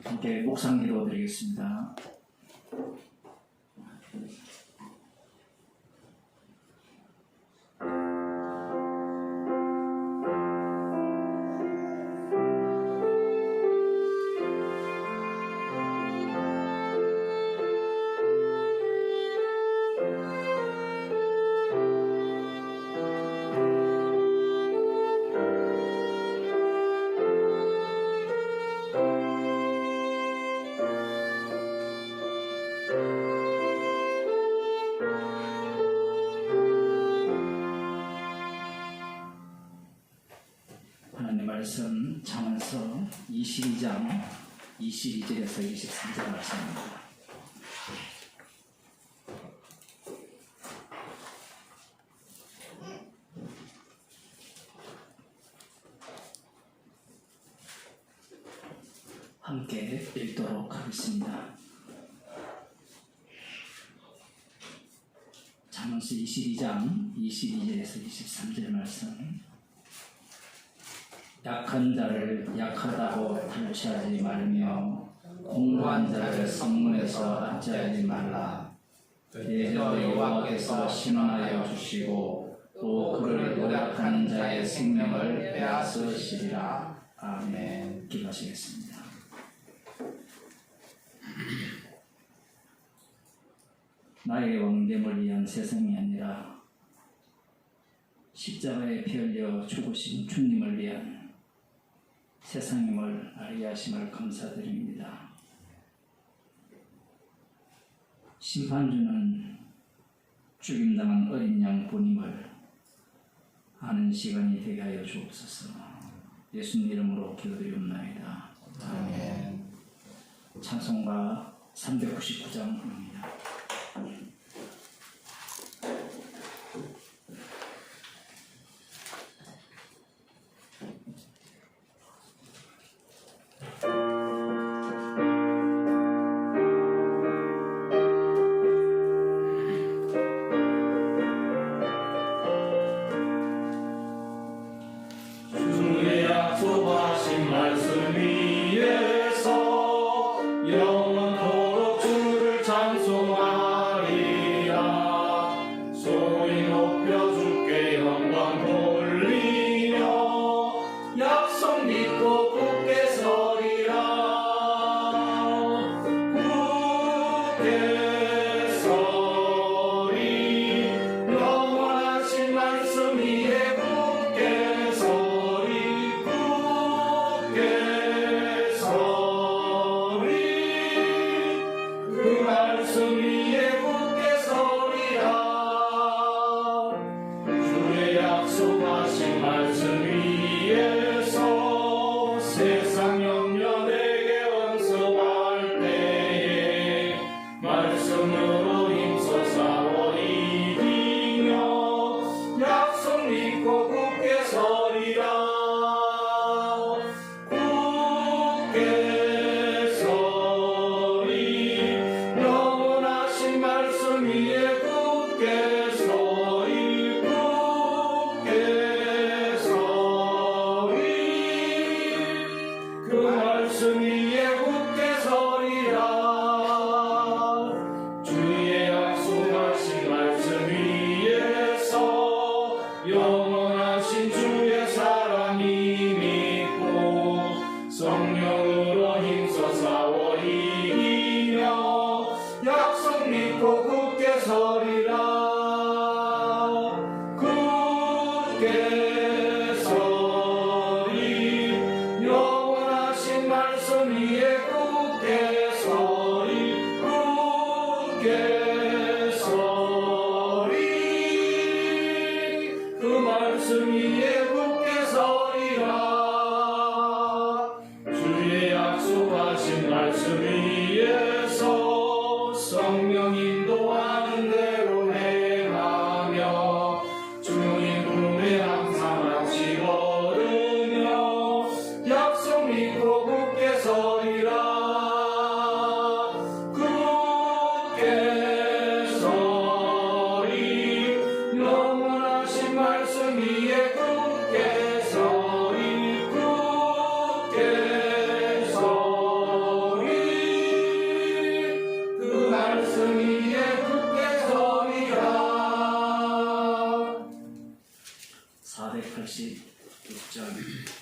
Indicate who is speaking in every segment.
Speaker 1: 함께 묵상 기도 드리겠습니다. 하나님 말씀 잠언서 22장 22절에서 23절 말씀입니다. 함께 읽도록 하겠습니다. 잠언서 22장 22절에서 23절 말씀. 약한 자를 약하다고 탈취하지 말며 공고한 자를 성문에서 압제하지 말라. 대저 여호와께서 신원하여 주시고 또 그를 노력하는 자의 생명을 빼앗으시리라. 아멘. 기도하시겠습니다. 나의 왕됨을 위한 세상이 아니라 십자가에 피 흘려 죽으신 주님을 위한 세상임을 알게 하심을 감사드립니다. 심판주는 죽임당한 어린 양 본임을 아는 시간이 되게 하여 주옵소서. 예수님 이름으로 기도드리옵나이다. 아멘. 찬송가 399장입니다.
Speaker 2: 굳게 서리
Speaker 1: 86장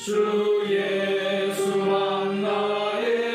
Speaker 2: 주 예수만 나의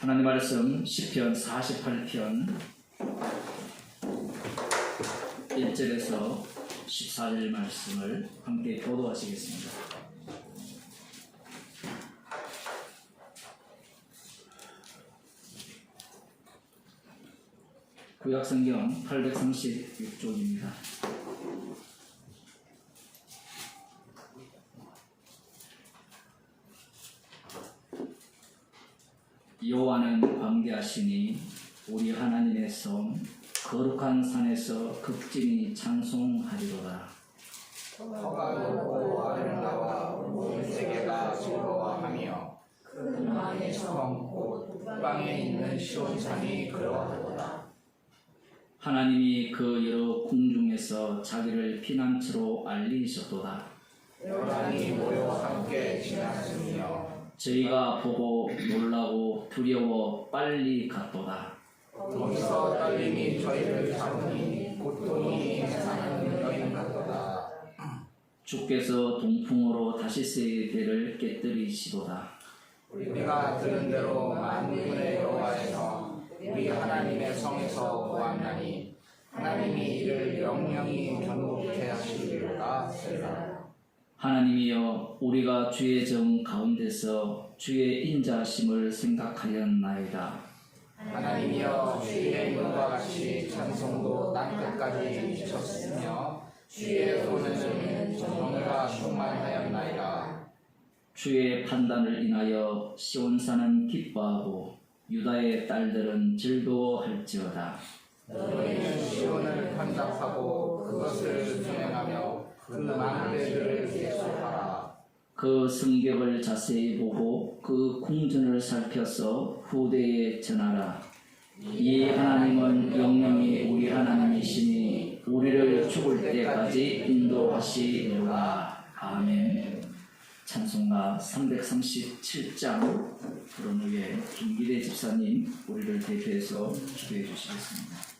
Speaker 1: 하나님 말씀 시편 48편 1절에서 14절 말씀을 함께 교도하시겠습니다. 구약성경 836쪽입니다. 여호와는 광대하시니 우리 하나님의 성 거룩한 산에서 극진히 찬송하리로다.
Speaker 2: 터가 높고 아름다워 온 세계가 즐거워하며 그 왕의 성 곧 북방에 있는 시온산이 그러하도다.
Speaker 1: 하나님이 그 여러 궁중에서 자기를 피난처로 알리셨도다.
Speaker 2: 열방이 모여 함께 지났으며
Speaker 1: 저희가 보고 놀라고 두려워 빨리 갔도다.
Speaker 2: 거기서 떨림이 저희를 잡으니 고통이 해산하는 여인 같도다.
Speaker 1: 주께서 동풍으로 다시스의 배를 깨뜨리시도다.
Speaker 2: 우리가 들은 대로 만군의 여호와에서 우리 하나님의 성에서 보았나니 하나님이 이를 영영히 경고케 하시리로다. 세라.
Speaker 1: 하나님이여 우리가 주의 정 가운데서 주의 인자심을 생각하였나이다.
Speaker 2: 하나님이여 주의 이름과 같이 찬송도 땅끝까지 미쳤으며 주의 손에는 정의가 충만하였나이다.
Speaker 1: 주의 판단을 인하여 시온산은 기뻐하고 유다의 딸들은 즐거워할지어다.
Speaker 2: 너희는 시온을 판답하고 그것을 순행하며 그 망대들을 계속하라.
Speaker 1: 그 성벽을 자세히 보고 그 궁전을 살펴서 후대에 전하라. 이 하나님은 영영히 우리 하나님이시니 우리를 죽을 때까지 인도하시리로다. 아멘. 찬송가 337장 부른 후에 김기대 집사님 우리를 대표해서 기도해 주시겠습니다.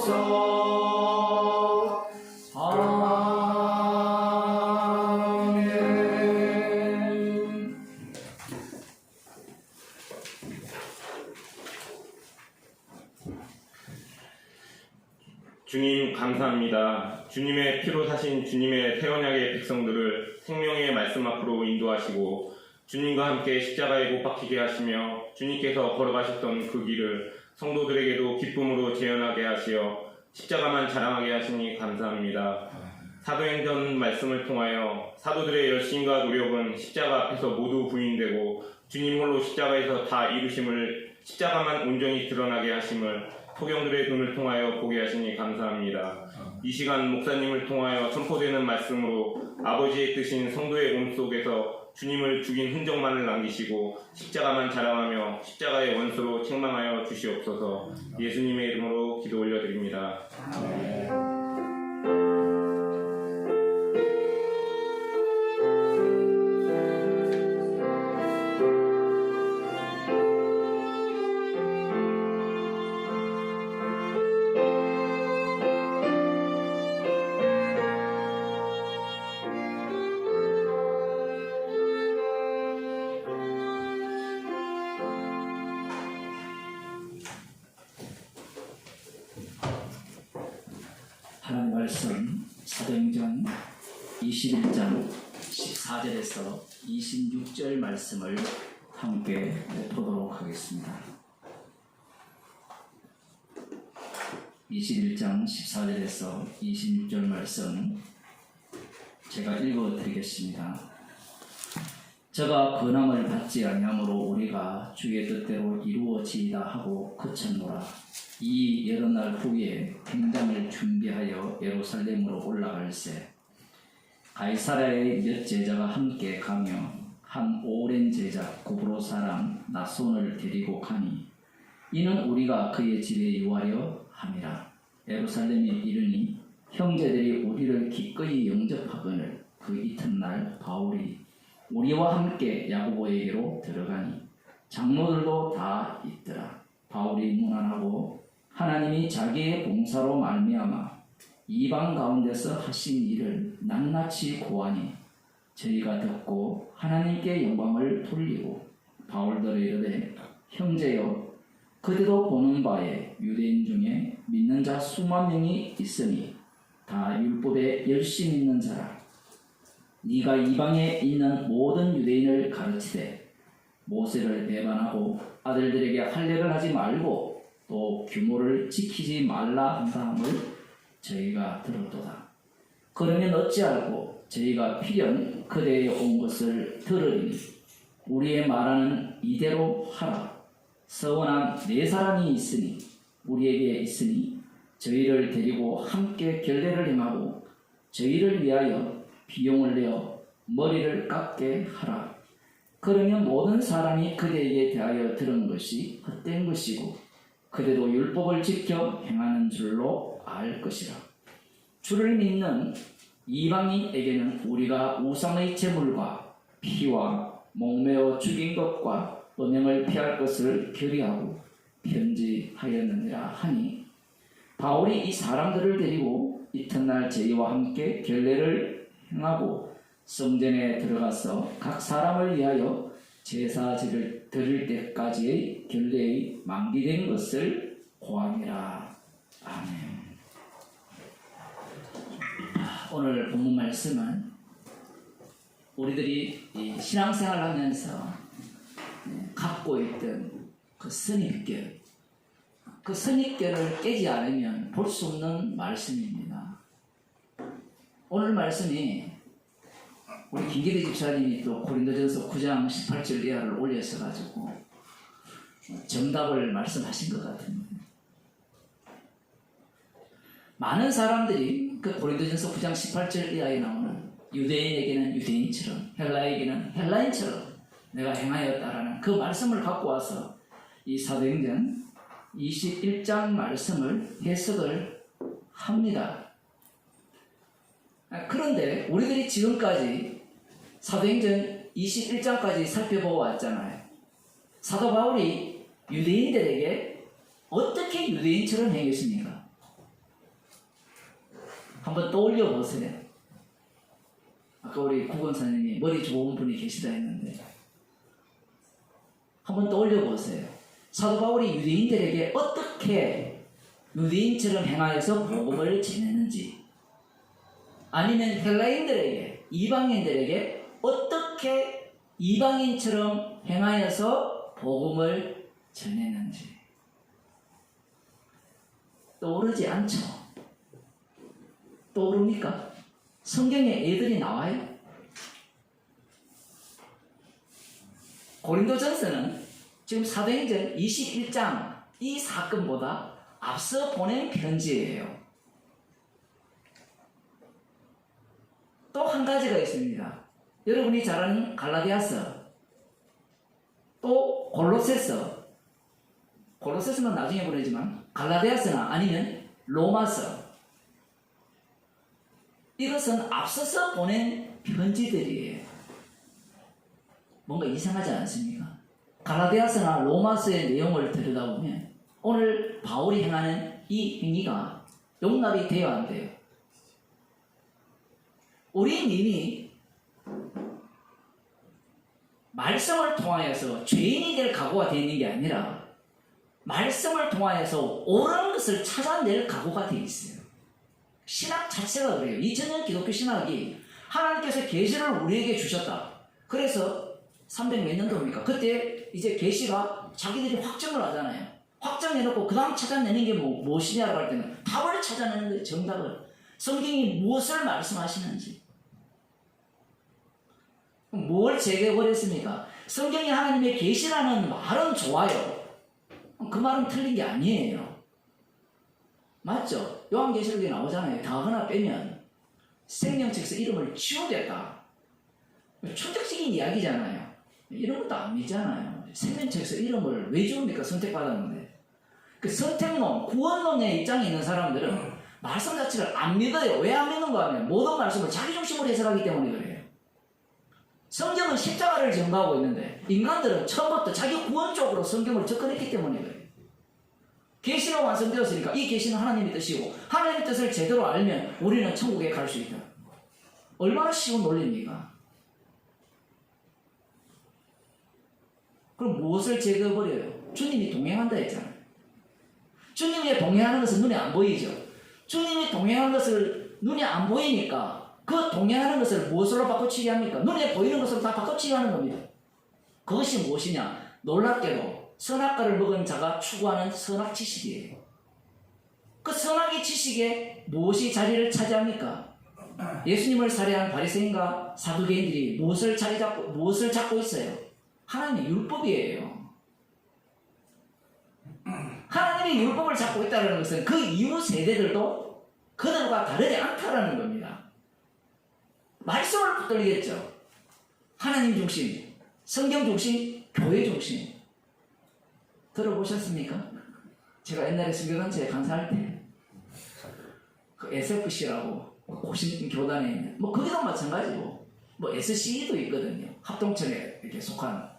Speaker 2: 주옵소서. 아멘.
Speaker 3: 주님 감사합니다. 주님의 피로 사신 주님의 새 언약의 백성들을 생명의 말씀 앞으로 인도하시고 주님과 함께 십자가에 못 박히게 하시며 주님께서 걸어가셨던 그 길을 성도들에게도 기쁨으로 재현하게 하시어 십자가만 자랑하게 하시니 감사합니다. 사도행전 말씀을 통하여 사도들의 열심과 노력은 십자가 앞에서 모두 부인되고 주님 홀로 십자가에서 다 이루심을 십자가만 온전히 드러나게 하심을 소경들의 눈을 통하여 보게 하시니 감사합니다. 이 시간 목사님을 통하여 선포되는 말씀으로 아버지의 뜻인 성도의 몸속에서 주님을 죽인 흔적만을 남기시고 십자가만 자랑하며 십자가의 원수로 책망하여 주시옵소서. 예수님의 이름으로 기도 올려드립니다.
Speaker 1: 하나님 말씀 사도행전 21장 14절에서 26절 말씀을 함께 보도록 하겠습니다. 21장 14절에서 26절 말씀 제가 읽어드리겠습니다. 저가 권함을 받지 아니하므로 우리가 주의 뜻대로 이루어지이다 하고 그쳤노라. 이 여러 날 후에 행장을 준비하여 예루살렘으로 올라갈새 가이사랴의 몇 제자가 함께 가며 한 오랜 제자 구브로 사람 나손을 데리고 가니 이는 우리가 그의 집에 유하려 함이라. 예루살렘에 이르니 형제들이 우리를 기꺼이 영접하거늘 그 이튿날 바울이 우리와 함께 야고보에게로 들어가니 장로들도 다 있더라. 바울이 문안하고 하나님이 자기의 봉사로 말미암아 이방 가운데서 하신 일을 낱낱이 고하니 저희가 듣고 하나님께 영광을 돌리고 바울들에 이르되 형제여 그대도 보는 바에 유대인 중에 믿는 자 수만 명이 있으니 다 율법에 열심 있는 자라. 네가 이방에 있는 모든 유대인을 가르치되 모세를 배반하고 아들들에게 할례를 하지 말고 또 규모를 지키지 말라 한다 함을 저희가 들었도다. 그러면 어찌할꼬 저희가 필연 그대에 온 것을 들으리니 우리의 말하는 이대로 하라. 서원한 네 사람이 있으니 우리에게 있으니 저희를 데리고 함께 결례를 행하고 저희를 위하여 비용을 내어 머리를 깎게 하라. 그러면 모든 사람이 그대에게 대하여 들은 것이 헛된 것이고 그대도 율법을 지켜 행하는 줄로 알 것이라. 주를 믿는 이방인에게는 우리가 우상의 제물과 피와 목매어 죽인 것과 음행을 피할 것을 결의하고 편지하였느니라 하니 바울이 이 사람들을 데리고 이튿날 저희와 함께 결례를 행하고 성전에 들어가서 각 사람을 위하여 제사 드릴 때까지의 결례의 만기된 것을 고하니라. 아멘. 오늘 본문 말씀은 우리들이 이 신앙생활을 하면서 갖고 있던 그 선입견, 그 선입견을 깨지 않으면 볼 수 없는 말씀입니다. 오늘 말씀이 우리 김기대 집사님이 또 고린도전서 9장 18절 이하를 올려서 가지고 정답을 말씀하신 것 같습니다. 많은 사람들이 그 고린도전서 9장 18절 이하에 나오는 유대인에게는 유대인처럼 헬라에게는 헬라인처럼 내가 행하였다라는 그 말씀을 갖고 와서 이 사도행전 21장 말씀을 해석을 합니다. 그런데 우리들이 지금까지 사도행전 21장까지 살펴보고 왔잖아요. 사도 바울이 유대인들에게 어떻게 유대인처럼 행했습니까? 한번 떠올려 보세요. 아까 우리 구건사님이 머리 좋은 분이 계시다 했는데 한번 떠올려 보세요. 사도 바울이 유대인들에게 어떻게 유대인처럼 행하여서 복음을 전했는지, 아니면 헬라인들에게, 이방인들에게 어떻게 이방인처럼 행하여서 복음을 전했는지 떠오르지 않죠? 떠오릅니까? 성경에 애들이 나와요? 고린도전서는 지금 사도행전 21장 이 사건보다 앞서 보낸 편지예요. 또 한 가지가 있습니다. 여러분이 잘 아는 갈라디아서, 또 골로새서, 골로새서는 나중에 보내지만 갈라디아서나 아니면 로마서, 이것은 앞서서 보낸 편지들이에요. 뭔가 이상하지 않습니까? 갈라디아서나 로마서의 내용을 들여다보면 오늘 바울이 행하는 이 행위가 용납이 돼야 안 돼요. 우리는 이미 말씀을 통하여서 죄인이 될 각오가 되어 있는 게 아니라 말씀을 통하여서 옳은 것을 찾아낼 각오가 되어 있어요. 신학 자체가 그래요. 2000년 기독교 신학이 하나님께서 계시를 우리에게 주셨다. 그래서 300 몇 년도입니까? 그때 이제 계시가 자기들이 확정을 하잖아요. 확정해놓고 그 다음 찾아내는 게 무엇이냐라고 할 때는 답을 찾아내는 거예요. 정답을. 성경이 무엇을 말씀하시는지. 뭘 제거해버렸습니까? 성경이 하나님의 계시라는 말은 좋아요. 그 말은 틀린 게 아니에요. 맞죠? 요한계시록에 나오잖아요. 다 하나 빼면 생명책에서 이름을 지우겠다. 충격적인 이야기잖아요. 이런 것도 안 믿잖아요. 생명책에서 이름을 왜 지웁니까? 선택받았는데. 그 선택론, 구원론의 입장에 있는 사람들은 말씀 자체를 안 믿어요. 왜 안 믿는가 하면 모든 말씀을 자기 중심으로 해석하기 때문에 그래요. 성경은 십자가를 증거하고 있는데 인간들은 처음부터 자기 구원 쪽으로 성경을 접근했기 때문에 그래요. 계시가 완성되었으니까 이 계시는 하나님의 뜻이고 하나님의 뜻을 제대로 알면 우리는 천국에 갈 수 있다. 얼마나 쉬운 논리입니까? 그럼 무엇을 제거해버려요? 주님이 동행한다 했잖아요. 주님이 동행하는 것은 눈에 안 보이죠. 주님이 동행하는 것을 눈에 안 보이니까 그 동행하는 것을 무엇으로 바꿔치기 합니까? 눈에 보이는 것으로 다 바꿔치기 하는 겁니다. 그것이 무엇이냐? 놀랍게도 선악과를 먹은 자가 추구하는 선악 지식이에요. 그 선악의 지식에 무엇이 자리를 차지합니까? 예수님을 살해한 바리새인과 사두개인들이 무엇을 잡고 있어요? 하나님의 율법이에요. 하나님의 율법을 잡고 있다는 것은 그 이후 세대들도 그들과 다르지 않다라는 겁니다. 말씀을 붙들리겠죠. 하나님 중심, 성경 중심, 교회 중심. 들어보셨습니까? 제가 옛날에 수교단체에 강사할 때 그 SFC라고 고신 교단에 있는 거기도 마찬가지고 SCE도 있거든요. 합동청에 이렇게 속한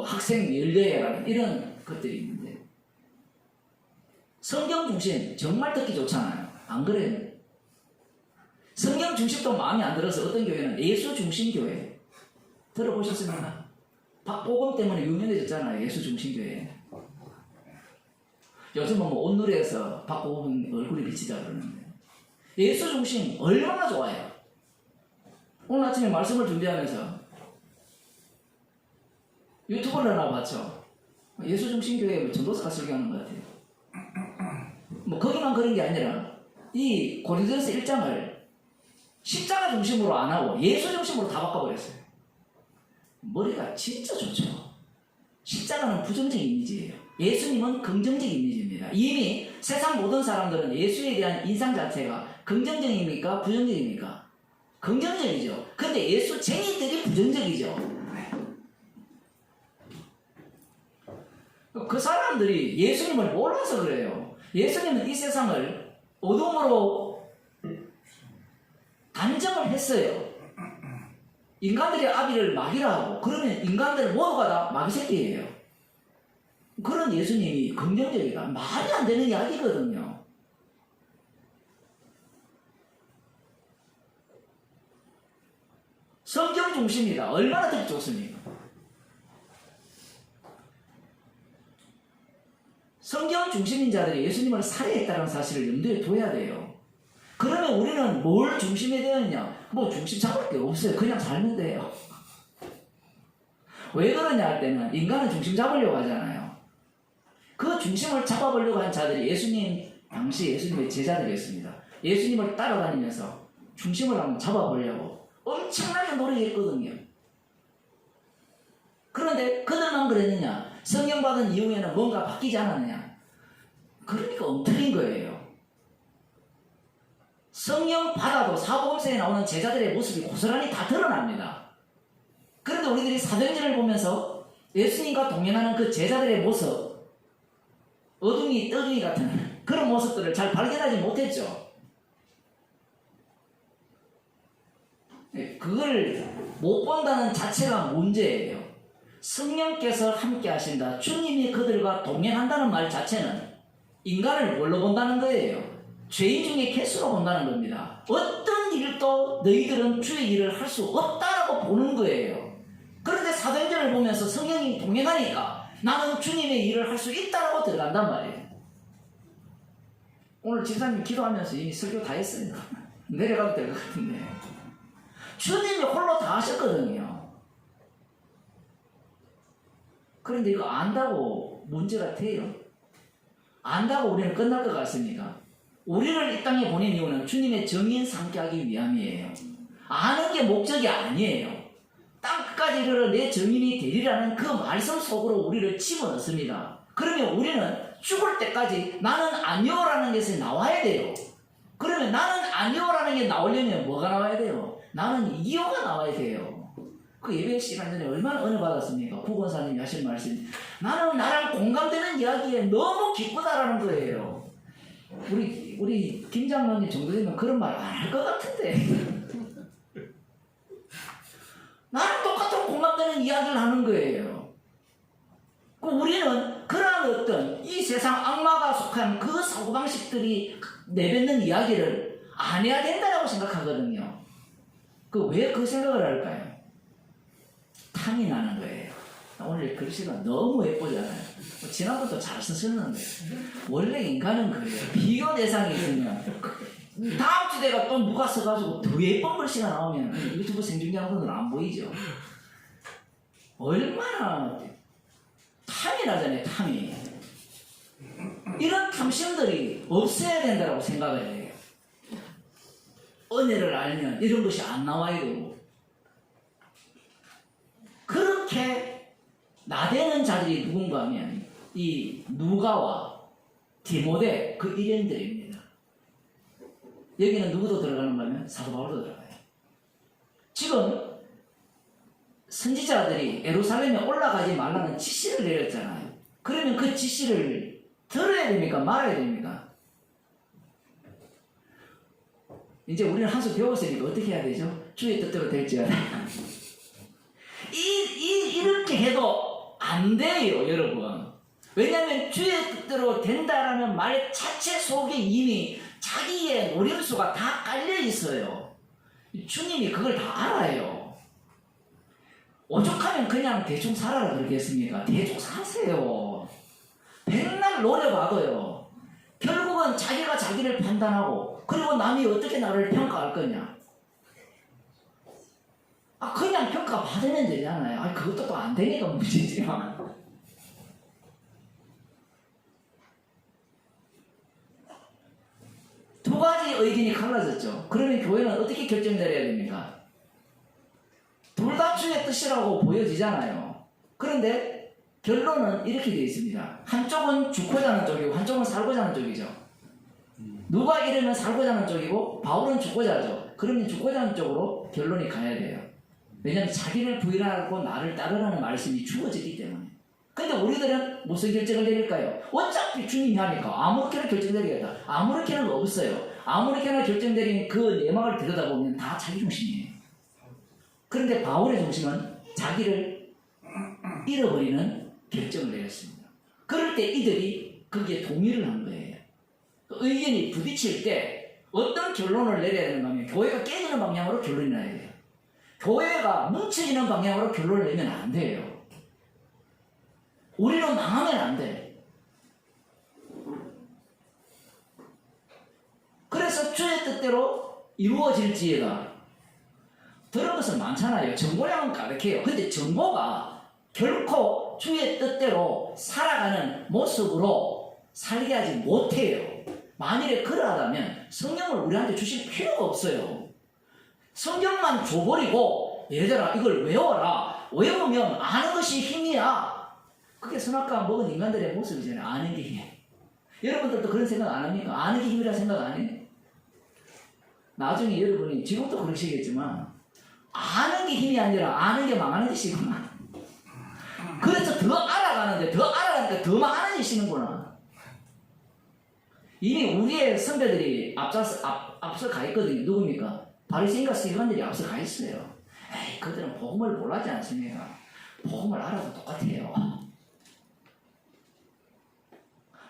Speaker 1: 학생 연례회라는 이런 것들이 있는데 성경 중심 정말 듣기 좋잖아요. 안 그래요? 성경 중심도 마음에 안 들어서 어떤 교회는 예수 중심 교회 들어보셨습니까? 박보검 때문에 유명해졌잖아요. 예수 중심 교회. 요즘은 온누리에서 박보검 얼굴이 비치자 그러는데 예수 중심 얼마나 좋아요. 오늘 아침에 말씀을 준비하면서 유튜브를 하나 봤죠. 예수 중심 교회 전도사가 설교하는 것 같아요. 거기만 그런 게 아니라 이 고린도전서 1장을 십자가 중심으로 안 하고 예수 중심으로 다 바꿔버렸어요. 머리가 진짜 좋죠. 십자가는 부정적 이미지예요. 예수님은 긍정적 이미지입니다. 이미 세상 모든 사람들은 예수에 대한 인상 자체가 긍정적입니까? 부정적입니까? 긍정적이죠. 근데 예수쟁이들이 부정적이죠. 그 사람들이 예수님을 몰라서 그래요. 예수님은 이 세상을 어둠으로 단정을 했어요. 인간들의 아비를 마귀라 하고 그러면 인간들 모두가 다 마귀 새끼예요. 그런 예수님이 긍정적이다. 말이 안 되는 이야기거든요. 성경 중심이다. 얼마나 듣기 좋습니까? 성경 중심인 자들이 예수님을 살해했다는 사실을 염두에 둬야 돼요. 그러면 우리는 뭘 중심에 되었냐? 뭐 중심 잡을 게 없어요. 그냥 살면 돼요. 왜 그러냐 할 때는 인간은 중심 잡으려고 하잖아요. 그 중심을 잡아보려고 한 자들이 당시 예수님의 제자들이었습니다. 예수님을 따라다니면서 중심을 한번 잡아보려고 엄청나게 노력했거든요. 그런데 그들만 그랬느냐? 성령 받은 이후에는 뭔가 바뀌지 않았느냐? 그러니까 엉터리인 거예요. 성령 받아도 사복음서에 나오는 제자들의 모습이 고스란히 다 드러납니다. 그런데 우리들이 사도행전을 보면서 예수님과 동행하는 그 제자들의 모습, 어둥이 떠둥이 같은 그런 모습들을 잘 발견하지 못했죠. 그걸 못 본다는 자체가 문제예요. 성령께서 함께 하신다. 주님이 그들과 동행한다는 말 자체는 인간을 뭘로 본다는 거예요? 죄인 중에 개수로 본다는 겁니다. 어떤 일도 너희들은 주의 일을 할 수 없다라고 보는 거예요. 그런데 사도행전을 보면서 성령이 동행하니까 나는 주님의 일을 할 수 있다라고 들어간단 말이에요. 오늘 집사님 기도하면서 이미 설교 다 했어요. 내려가도 될 것 같은데. 주님이 홀로 다 하셨거든요. 그런데 이거 안다고 문제가 돼요? 안다고 우리는 끝날 것 같습니까? 우리를 이 땅에 보낸 이유는 주님의 정의인 삼게 하기 위함이에요. 아는 게 목적이 아니에요. 땅끝까지 이르러 내 정인이 되리라는 그 말씀 속으로 우리를 집어넣습니다. 그러면 우리는 죽을 때까지 나는 아니오라는 것이 나와야 돼요. 그러면 나는 아니오라는 게 나오려면 뭐가 나와야 돼요? 나는 이오가 나와야 돼요. 그 예배 시간 전에 얼마나 은혜 받았습니까? 구권사님이 하신 말씀. 나는 나랑 공감되는 이야기에 너무 기쁘다라는 거예요. 우리 김 장로님 정도 되면 그런 말 안 할 것 같은데. 나랑 똑같은 공감되는 이야기를 하는 거예요. 우리는 그러한 어떤 이 세상 악마가 속한 그 사고방식들이 내뱉는 이야기를 안 해야 된다고 생각하거든요. 왜 그 생각을 할까요? 탐이 나는 거예요. 오늘 글씨가 너무 예쁘잖아요. 지난번도 잘 쓰셨는데 원래 인간은 그래요. 비교 대상이 있으면 다음 주제가 또 누가 써가지고 더 예쁜 글씨가 나오면 유튜브 생중계하는 안 보이죠. 얼마나 탐이 나잖아요. 탐이. 이런 탐심들이 없어야 된다고 생각을 해요. 은혜를 알면 이런 것이 안 나와야 되고, 그렇게 나대는 자들이 누군가 하면 이 누가와 디모데 그 일행들입니다. 여기는 누구도 들어가는가 하면 사도 바울도 들어가요. 지금 선지자들이 예루살렘에 올라가지 말라는 지시를 내렸잖아요. 그러면 그 지시를 들어야 됩니까? 말아야 됩니까? 이제 우리는 한 수 배웠으니까 어떻게 해야 되죠? 주의 뜻대로 될지어다. 이렇게 해도 안 돼요, 여러분. 왜냐하면 주의 뜻대로 된다라는 말 자체 속에 이미 자기의 노림수가 다 깔려 있어요. 주님이 그걸 다 알아요. 오죽하면 그냥 대충 살아라 그러겠습니까? 대충 사세요. 백날 노려봐도요. 결국은 자기가 자기를 판단하고, 그리고 남이 어떻게 나를 평가할 거냐? 그냥 평가 받으면 되잖아요. 그것도 또 안 되니까 문제지만. 두 가지 의견이 갈라졌죠. 그러면 교회는 어떻게 결정 내려야 됩니까? 둘 다 주의 뜻이라고 보여지잖아요. 그런데 결론은 이렇게 되어 있습니다. 한쪽은 죽고자 하는 쪽이고 한쪽은 살고자 하는 쪽이죠. 누가 이러면 살고자 하는 쪽이고 바울은 죽고자 하죠. 그러면 죽고자 하는 쪽으로 결론이 가야 돼요. 왜냐하면 자기를 부인하고 나를 따르라는 말씀이 주어지기 때문에. 근데 우리들은 무슨 결정을 내릴까요? 어차피 주님이 하니까 아무렇게나 결정 내리겠다. 아무렇게는 없어요. 아무렇게나 결정 내린 그 내막을 들여다보면 다 자기 중심이에요. 그런데 바울의 중심은 자기를 잃어버리는 결정을 내렸습니다. 그럴 때 이들이 거기에 동의를 한 거예요. 의견이 부딪힐 때 어떤 결론을 내려야 되는가 하면 교회가 깨지는 방향으로 결론이 나야 돼요. 교회가 뭉쳐지는 방향으로 결론을 내면 안 돼요. 우리는 망하면 안 돼. 그래서 주의 뜻대로 이루어질지에다 들은 것은 많잖아요. 정보량은 가르쳐요. 근데 정보가 결코 주의 뜻대로 살아가는 모습으로 살게 하지 못해요. 만일에 그러하다면 성경을 우리한테 주실 필요가 없어요. 성경만 줘버리고 얘들아 이걸 외워라. 외우면 아는 것이 힘이야. 그게 선악과 먹은 인간들의 모습이잖아요. 아는 게 힘. 여러분들도 그런 생각 안 합니까? 아는 게 힘이라 생각 안 해요? 나중에 여러분이 지금도 그러시겠지만 아는 게 힘이 아니라 아는 게 망하는 짓이구나. 그래서 더 알아가는데 더 알아가니까 더 망하는 짓이는구나. 이미 우리의 선배들이 앞서 가 있거든요. 누굽니까? 바리새인과 서기관들이 앞서 가 있어요. 에이, 그들은 복음을 몰라지 않습니까? 복음을 알아도 똑같아요.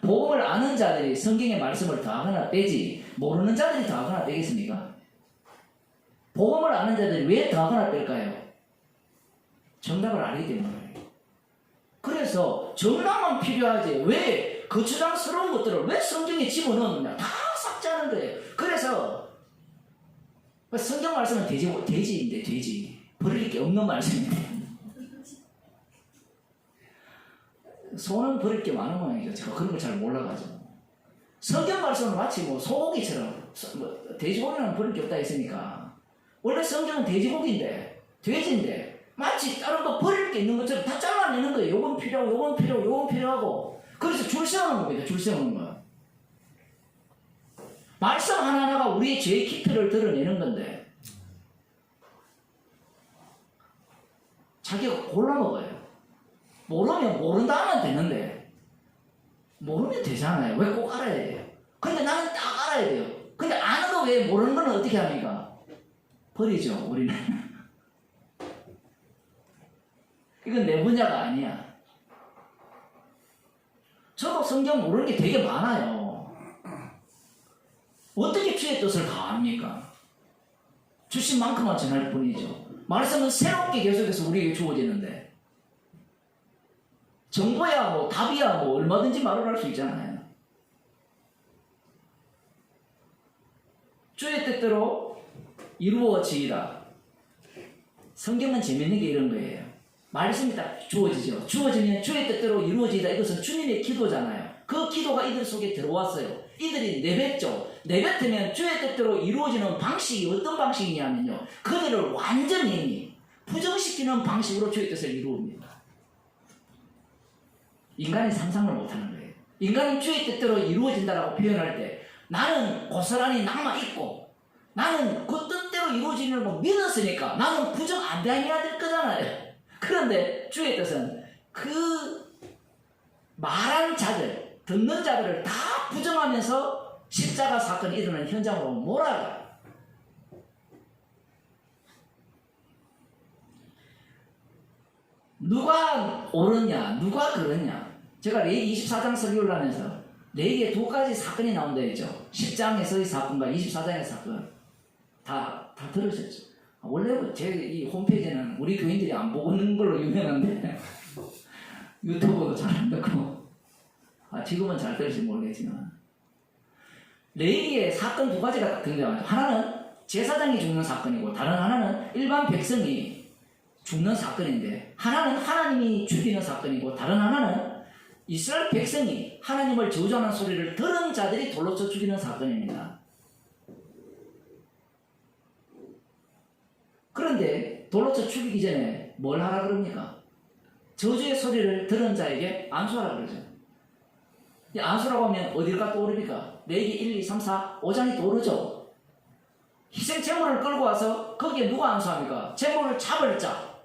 Speaker 1: 복음을 아는 자들이 성경의 말씀을 더하거나 빼지 모르는 자들이 더하거나 빼겠습니까? 복음을 아는 자들이 왜 더하거나 뺄까요? 정답을 알기 때문에. 그래서 정답만 필요하지 왜 거추장스러운 것들을 왜 성경에 집어넣느냐 다 삭제하는 거예요. 그래서 성경 말씀은 돼지인데 돼지 버릴 게 없는 말씀인데 소는 버릴 게 많은 모양이죠. 제가 그런 걸 잘 몰라가지고 성경 말씀은 마치 뭐 소고기처럼 돼지고기는 버릴 게 없다 했으니까 원래 성경은 돼지고기인데 돼지인데 마치 다른 거 버릴 게 있는 것처럼 다 잘라내는 거예요. 요건 필요하고 요건 필요하고 요건 필요하고 그래서 줄 세우는 겁니다. 줄 세우는 거. 말씀 하나하나가 우리의 죄의 깊이를 드러내는 건데 자기가 골라먹어요. 모르면 모른다 하면 되는데 모르면 되잖아요. 왜 꼭 알아야 돼요? 근데 나는 딱 알아야 돼요. 근데 아는 거 왜 모르는 거는 어떻게 합니까? 버리죠 우리는. 이건 내 분야가 아니야. 저도 성경 모르는 게 되게 많아요. 어떻게 주의 뜻을 다 압니까? 주신 만큼만 전할 뿐이죠. 말씀은 새롭게 계속해서 우리에게 주어지는데 정보야 뭐 답이야 뭐 얼마든지 말을 할 수 있잖아요. 주의 뜻대로 이루어지이다. 성경은 재밌는 게 이런 거예요. 말씀이 딱 주어지죠. 주어지면 주의 뜻대로 이루어지이다. 이것은 주님의 기도잖아요. 그 기도가 이들 속에 들어왔어요. 이들이 내뱉죠. 내뱉으면 주의 뜻대로 이루어지는 방식이 어떤 방식이냐면요. 그들을 완전히 부정시키는 방식으로 주의 뜻을 이루옵니다. 인간이 상상을 못하는 거예요. 인간은 주의 뜻대로 이루어진다라고 표현할 때 나는 고스란히 남아있고 나는 그 뜻대로 이루어지는 걸 믿었으니까 나는 부정 안 당해야 될 거잖아요. 그런데 주의 뜻은 그 말한 자들, 듣는 자들을 다 부정하면서 십자가 사건이 일어나는 현장으로 몰아가. 누가 옳으냐, 누가 그러냐. 제가 레위기 24장 설교를 하면서 레위기에 두 가지 사건이 나온다 했죠. 10장에서의 사건과 24장의 사건. 다 들으셨죠? 원래 제 이 홈페이지는 우리 교인들이 안 보는 걸로 유명한데 유튜브도 잘 안 듣고 지금은 잘 들을지 모르겠지만 레위기의 사건 두 가지가 딱 등장하죠. 하나는 제사장이 죽는 사건이고 다른 하나는 일반 백성이 죽는 사건인데 하나는 하나님이 죽이는 사건이고 다른 하나는 이스라엘 백성이 하나님을 저주하는 소리를 들은 자들이 돌로 쳐 죽이는 사건입니다. 그런데 돌로 쳐 죽이기 전에 뭘 하라 그럽니까? 저주의 소리를 들은 자에게 안수하라 그러죠. 안수라고 하면 어딜까 떠오릅니까? 레위기 1, 2, 3, 4, 5장이 떠오르죠. 희생 제물을 끌고 와서 거기에 누가 안수합니까? 제물을 잡을 자,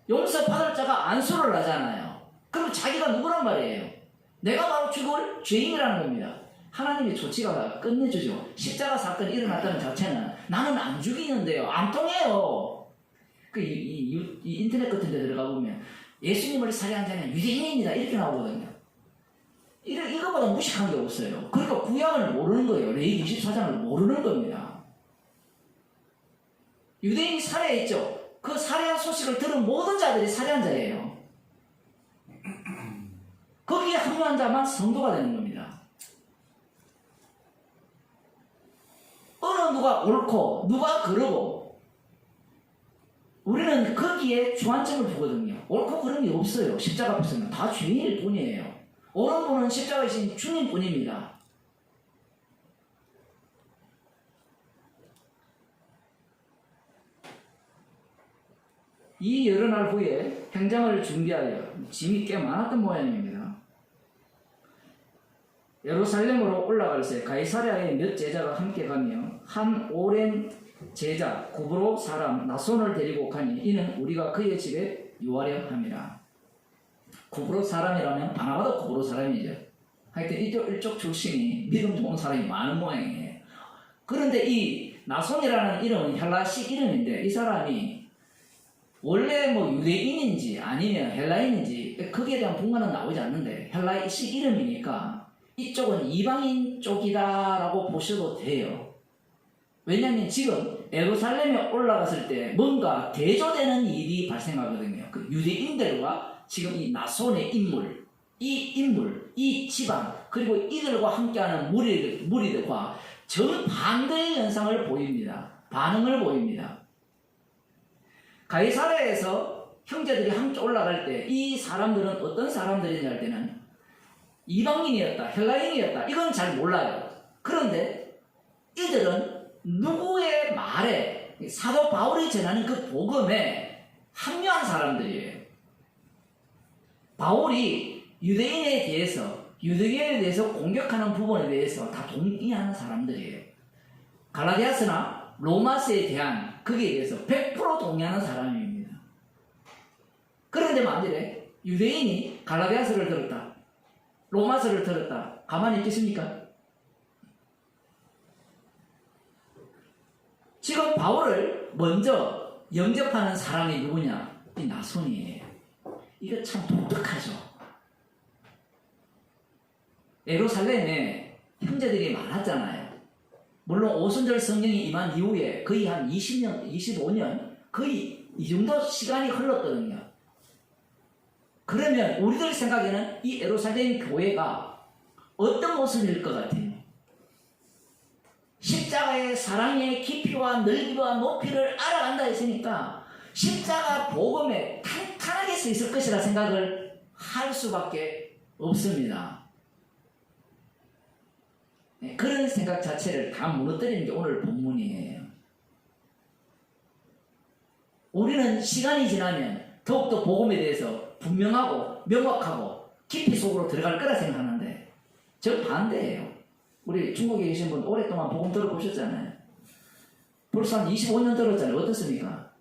Speaker 1: 용서받을 자가 안수를 하잖아요. 그럼 자기가 누구란 말이에요? 내가 바로 죽을 죄인이라는 겁니다. 하나님의 조치가 끝내주죠. 십자가 사건이 일어났다는 자체는 나는 안 죽이는데요. 안 통해요. 이 인터넷 같은 데 들어가 보면 예수님을 살해한 자는 유대인입니다. 이렇게 나오거든요. 이거보다 무식한 게 없어요. 그러니까 구약을 모르는 거예요. 레위기 24장을 모르는 겁니다. 유대인이 살해했죠. 그 살해한 소식을 들은 모든 자들이 살해한 자예요. 거기에 합류한 자만 성도가 되는 겁니다. 어느 누가 옳고 누가 그르고 우리는 거기에 주안점을 두거든요. 옳고 그름이 없어요. 십자가 앞에서는 다 죄인일 뿐이에요. 옳은 분은 십자가이신 주님뿐입니다. 이 여러 날 후에 행장을 준비하여 짐이 꽤 많았던 모양입니다. 예루살렘으로 올라갈새 가이사랴의 몇 제자가 함께 가며 한 오랜 제자 구브로 사람 나손을 데리고 가니 이는 우리가 그의 집에 유하려 함이라. 구브로 사람이라면 바나바도 구브로 사람이죠. 하여튼 일쪽 출신이 믿음 좋은 사람이 많은 모양이에요. 그런데 이 나손이라는 이름은 헬라식 이름인데 이 사람이 원래 뭐 유대인인지 아니면 헬라인인지 거기에 대한 분간은 나오지 않는데 헬라식 이름이니까 이쪽은 이방인 쪽이다라고 보셔도 돼요. 왜냐하면 지금 예루살렘에 올라갔을 때 뭔가 대조되는 일이 발생하거든요. 그 유대인들과 지금 이 나손의 인물, 이 집안, 그리고 이들과 함께하는 무리들과 정반대의 현상을 보입니다. 반응을 보입니다. 가이사랴에서 형제들이 함께 올라갈 때 이 사람들은 어떤 사람들이냐 할 때는 이방인이었다, 헬라인이었다, 이건 잘 몰라요. 그런데 이들은 누구의 말에 사도 바울이 전하는 그 복음에 합류한 사람들이에요. 바울이 유대인에 대해서, 유대교에 대해서 공격하는 부분에 대해서 다 동의하는 사람들이에요. 갈라디아서나 로마서에 대한 거기에 대해서 100% 동의하는 사람입니다. 그런데 만일에 유대인이 갈라디아서를 들었다, 로마서를 들었다, 가만히 있겠습니까? 지금 바울을 먼저 영접하는 사람이 누구냐? 이 나손이에요. 이거 참 독특하죠. 예루살렘에 형제들이 많았잖아요. 물론 오순절 성령이 임한 이후에 거의 한 20년, 25년 거의 이 정도 시간이 흘렀거든요. 그러면 우리들 생각에는 이 예루살렘 교회가 어떤 모습일 것 같아요? 십자가의 사랑의 깊이와 넓이와 높이를 알아간다 했으니까 십자가 복음에 탄탄하게 서 있을 것이라 생각을 할 수밖에 없습니다. 그런 생각 자체를 다 무너뜨리는 게 오늘 본문이에요. 우리는 시간이 지나면 더욱더 복음에 대해서 분명하고 명확하고 깊이 속으로 들어갈 거라 생각하는데 저 반대예요. 우리 중국에 계신 분 오랫동안 복음 들어보셨잖아요. 벌써 한 25년 들었잖아요. 어떻습니까?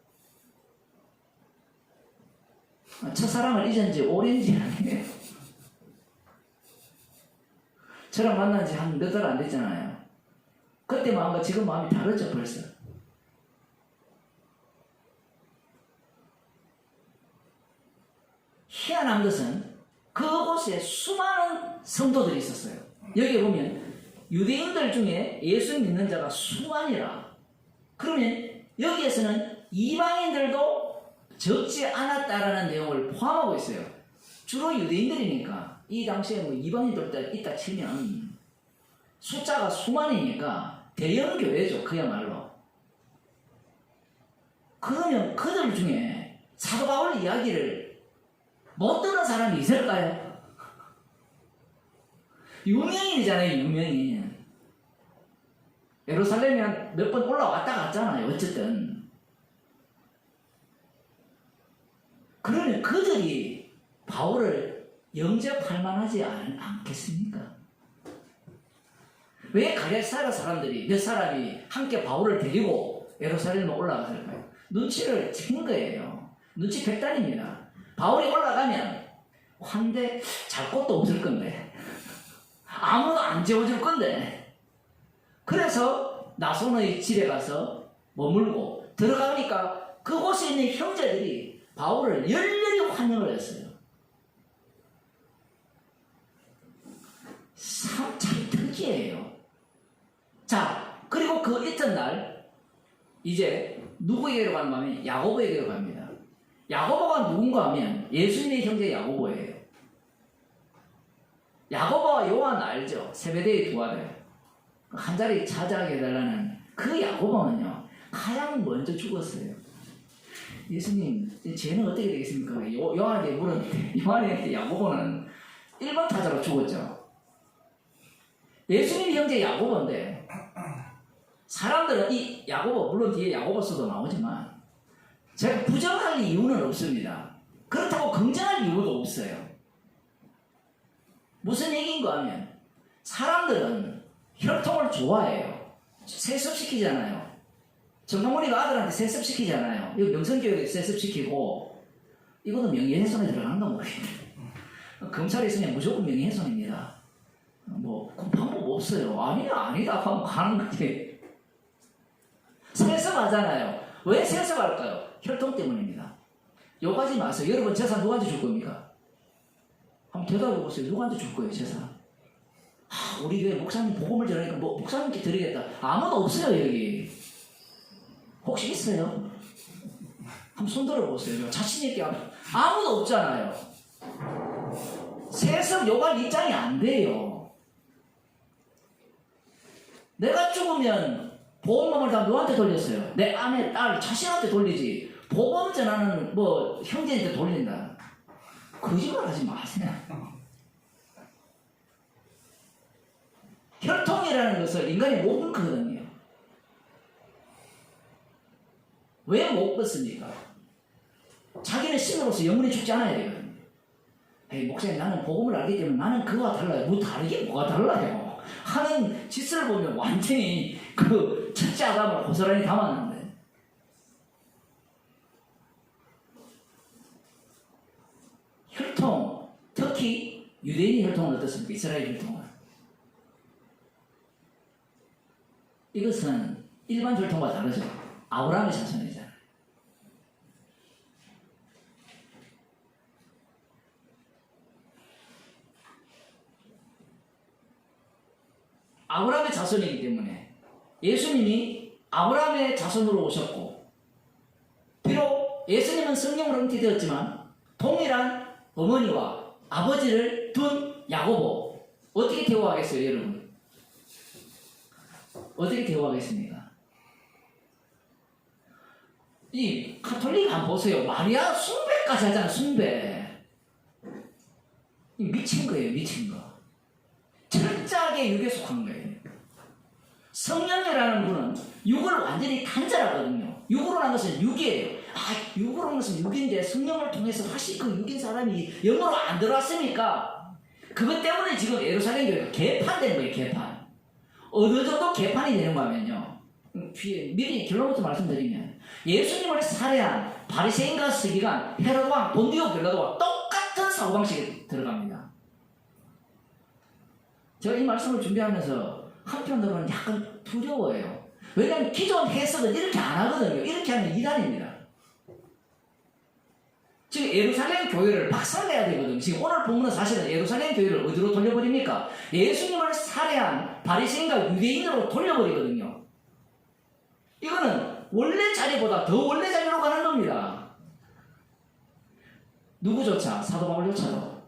Speaker 1: 첫사랑을 잊은 지 오랜지 아니에요. 저랑 만난 지 한 몇 달 안 됐잖아요. 그때 마음과 지금 마음이 다르죠, 벌써. 희한한 것은 그곳에 수많은 성도들이 있었어요. 여기 보면 유대인들 중에 예수 믿는 자가 수많이라. 그러면 여기에서는 이방인들도 적지 않았다라는 내용을 포함하고 있어요. 주로 유대인들이니까 이 당시에 뭐 이방인들도 있다 치면 숫자가 수만이니까 대형 교회죠, 그야말로. 그러면 그들 중에 사도 바울 이야기를 못 듣는 사람이 있을까요? 유명인이잖아요, 유명인. 예루살렘에 한 몇 번 올라왔다 갔잖아요, 어쨌든. 그러면 그들이 바울을 영접할 만하지 않겠습니까? 왜 가랴사라 사람들이 몇 사람이 함께 바울을 데리고 예루살렘에 올라갔을까요? 눈치를 챈 거예요. 눈치 백단입니다. 바울이 올라가면 한데 잘 곳도 없을 건데 아무도 안 재워줄 건데 그래서 나손의 집에 가서 머물고 들어가니까 그곳에 있는 형제들이 바울을 열렬히 환영을 했어요. 참 특이해요. 자, 그리고 그 이튿날 이제 누구에게로 가는가 하면 야고보에게로 갑니다. 야고보가 누군가 하면 예수님의 형제 야고보예요. 야고보와 요한 알죠? 세베대의 두 아들. 한 자리 차지하게 해달라는 그 야고보는요, 가장 먼저 죽었어요. 예수님, 쟤는 어떻게 되겠습니까? 요한에게 물었는데, 요한에게 야고보는 1번 타자로 죽었죠. 예수님 형제 야고보인데, 사람들은 이 야고보, 물론 뒤에 야고보서도 나오지만, 제가 부정할 이유는 없습니다. 그렇다고 긍정할 이유도 없어요. 무슨 얘기인가 하면, 사람들은 혈통을 좋아해요. 세습시키잖아요. 정동원이가 아들한테 세습시키잖아요. 이거 명성교육에 세습시키고, 이거는 명예훼손에 들어간다 모르겠네. 검찰에 있으면 무조건 명예훼손입니다. 뭐, 그 방법 없어요. 아니다 하면 가는 거지. 세습하잖아요. 왜 세습할까요? 혈통 때문입니다. 욕하지 마세요. 여러분 재산 누구한테 줄 겁니까? 한번 대답해보세요. 누구한테 줄 거예요, 재산? 우리 교회 목사님 복음을 전하니까 뭐 목사님께 드리겠다. 아무도 없어요, 여기. 혹시 있어요? 한번 손 들어보세요. 자신있게 하면. 아무도 없잖아요. 세습 요구할 입장이 안 돼요. 내가 죽으면 보험금을 다 누구한테 돌렸어요? 내 아내, 딸, 자신한테 돌리지. 보험 전하는 뭐 형제한테 돌린다. 거짓말 하지 마세요. 혈통이라는 것을 인간이 못 끊거든요. 왜 못 끊습니까? 자기는 신으로서 영원히 죽지 않아야 되거든요. 에이, 목사님, 나는 복음을 알기 때문에 나는 그와 달라요. 뭐 다르게 뭐가 달라요? 하는 짓을 보면 완전히 그 첫째 아담을 고스란히 담았는데. 혈통, 특히 유대인의 혈통은 어떻습니까? 이스라엘 혈통은. 이것은 일반 혈통과 다르죠. 아브라함의 자손이잖아요. 아브라함의 자손이기 때문에 예수님이 아브라함의 자손으로 오셨고, 비록 예수님은 성령으로 잉태되었지만 동일한 어머니와 아버지를 둔 야고보, 어떻게 대우하겠어요, 여러분? 어떻게 대우하겠습니까? 이 가톨릭 한번 보세요. 마리아 숭배까지 하잖아, 숭배. 미친 거예요, 미친 거. 철저하게 육에 속한 거예요. 성령이라는 분은 육을 완전히 단절하거든요. 육으로 난 것은 육이에요. 육으로 난 것은 육인데 성령을 통해서 다시 그 육인 사람이 영으로 안 들어왔으니까 그것 때문에 지금 예루살렘 교회가 개판된 거예요, 개판. 어느 정도 개판이 되는가 하면요. 미리 결론부터 말씀드리면 예수님을 살해한 바리새인과 서기관, 헤롯 왕, 본디오 빌라도와 똑같은 사고방식에 들어갑니다. 제가 이 말씀을 준비하면서 한편으로는 약간 두려워요. 왜냐하면 기존 해석은 이렇게 안 하거든요. 이렇게 하면 이단입니다. 지금 예루살렘 교회를 박살내야 되거든요. 지금 오늘 본문은 사실은 예루살렘 교회를 어디로 돌려버립니까? 예수님을 살해한 바리새인과 유대인으로 돌려버리거든요. 이거는 원래 자리보다 더 원래 자리로 가는 겁니다. 누구조차, 사도 바울조차도.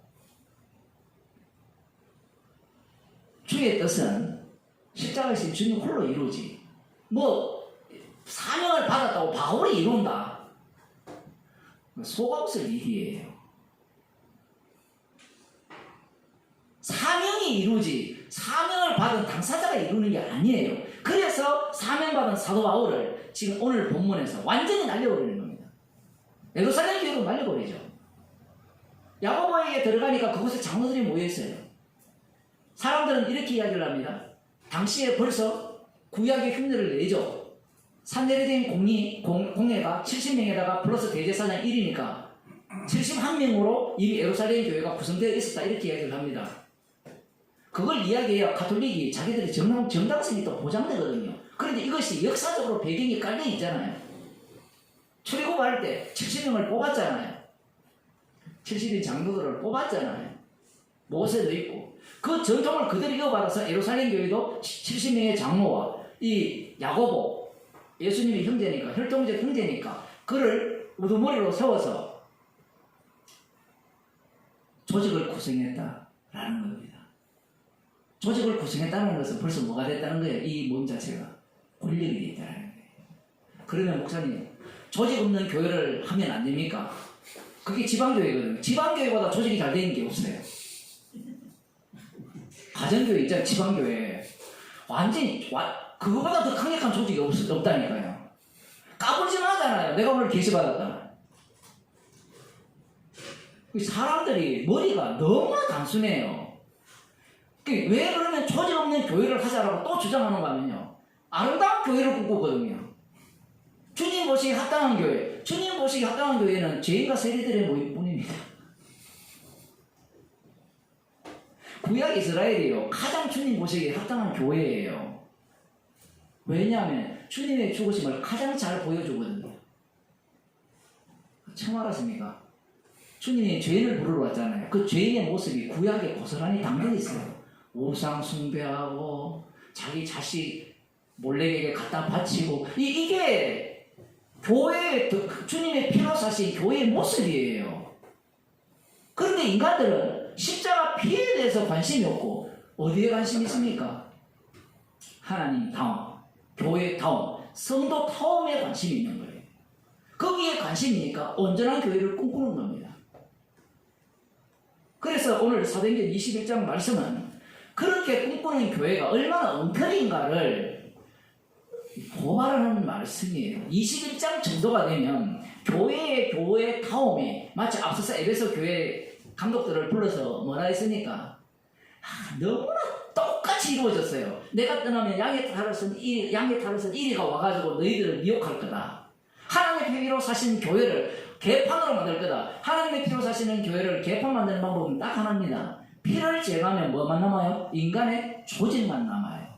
Speaker 1: 주의 뜻은 십자가에서 주님 홀로 이루지. 뭐 사명을 받았다고 바울이 이룬다. 속아웃을 일이에요. 사명이 이루지 사명을 받은 당사자가 이루는 게 아니에요. 그래서 사명받은 사도 바울을 지금 오늘 본문에서 완전히 날려버리는 겁니다. 예루살렘 교회로 날려버리죠. 야고보에게 들어가니까 그곳에 장로들이 모여있어요. 사람들은 이렇게 이야기를 합니다. 당시에 벌써 구약의 흉내를 내죠. 산헤리드인 공예가 70명에다가 플러스 대제사장 1이니까 71명으로 이미 예루살렘 교회가 구성되어 있었다, 이렇게 이야기를 합니다. 그걸 이야기해야 가톨릭이 자기들의 정당성이 또 보장되거든요. 그런데 이것이 역사적으로 배경이 깔려 있잖아요. 출애굽할 때 70명을 뽑았잖아요. 70인 장로들을 뽑았잖아요. 모세도 있고. 그 전통을 그대로 이어받아서 예루살렘 교회도 70명의 장로와 이 야고보, 예수님이 형제니까, 혈통적 형제니까 그를 우두머리로 세워서 조직을 구성했다라는 겁니다. 조직을 구성했다는 것은 벌써 뭐가 됐다는 거예요? 이 몸 자체가 권력이 됐다는 거예요. 그러면 목사님, 조직 없는 교회를 하면 안 됩니까? 그게 지방교회거든요. 지방교회보다 조직이 잘 되는 게 없어요. 가정교회 있잖아요. 지방교회 완전히 그거보다 더 강력한 조직이 없다니까요. 까불지만 하잖아요. 내가 오늘 계시받았다. 사람들이 머리가 너무 단순해요. 왜 그러면 조직 없는 교회를 하자라고 또 주장하는가 하면요, 아름다운 교회를 꿈꾸거든요. 주님 보시기 합당한 교회. 주님 보시기 합당한 교회는 죄인과 세리들의 모임뿐입니다. 구약 이스라엘이요, 가장 주님 보시기에 합당한 교회예요. 왜냐하면 주님의 죽으심을 가장 잘 보여주거든요. 처음 알았습니까? 주님이 죄인을 부르러 왔잖아요. 그 죄인의 모습이 구약에 고스란히 담겨 있어요. 우상 숭배하고 자기 자식 몰래에게 갖다 바치고, 이게 교회의, 주님의 피로 사신 교회의 모습이에요. 그런데 인간들은 십자가 피에 대해서 관심이 없고 어디에 관심이 있습니까? 하나님 다움, 교회 다움, 성도 다움에 관심이 있는 거예요. 거기에 관심이니까 온전한 교회를 꿈꾸는 겁니다. 그래서 오늘 사도행전 21장 말씀은 그렇게 꿈꾸는 교회가 얼마나 엉터리인가를 고발하는 말씀이에요. 21장 정도가 되면 교회 다움이, 마치 앞서서 에베소 교회 감독들을 불러서 뭐라 했으니까, 너무나 똑같이 이루어졌어요. 내가 떠나면 양의 탈을 쓴 이리가 와가지고 너희들을 미혹할 거다. 하나님의 피로 사신 교회를 개판으로 만들 거다. 하나님의 피로 사시는 교회를 개판 만드는 방법은 딱 하나입니다. 피를 제거하면 뭐만 남아요? 인간의 조직만 남아요.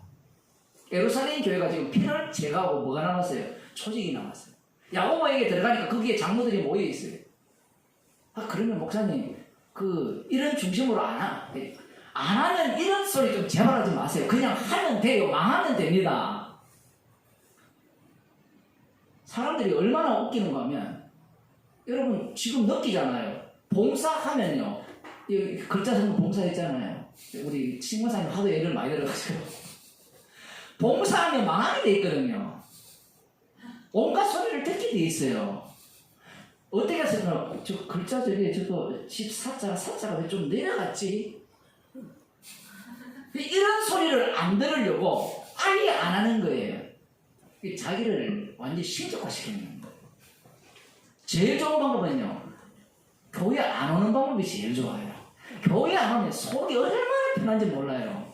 Speaker 1: 예루살렘 교회가 지금 피를 제거하고 뭐가 남았어요? 조직이 남았어요. 야고보에게 들어가니까 거기에 장로들이 모여 있어요. 그러면 목사님, 이런 중심으로 안 하면 이런 소리 좀 제발 하지 마세요. 그냥 하면 돼요. 망하면 됩니다. 사람들이 얼마나 웃기는가 하면, 여러분 지금 느끼잖아요. 봉사하면요, 글자성분 봉사했잖아요. 우리 신문사님 하도 예를 많이 들어가지고 봉사하면 망하게 돼 있거든요. 온갖 소리를 듣게 돼 있어요. 어떻게 해서 저 글자 저기 저거 14자가 왜 좀 내려갔지? 이런 소리를 안 들으려고 아예 안 하는 거예요. 자기를 완전히 신적화시키는 거예요. 제일 좋은 방법은요, 교회 안 오는 방법이 제일 좋아요. 교회 안 오면 속이 얼마나 편한지 몰라요.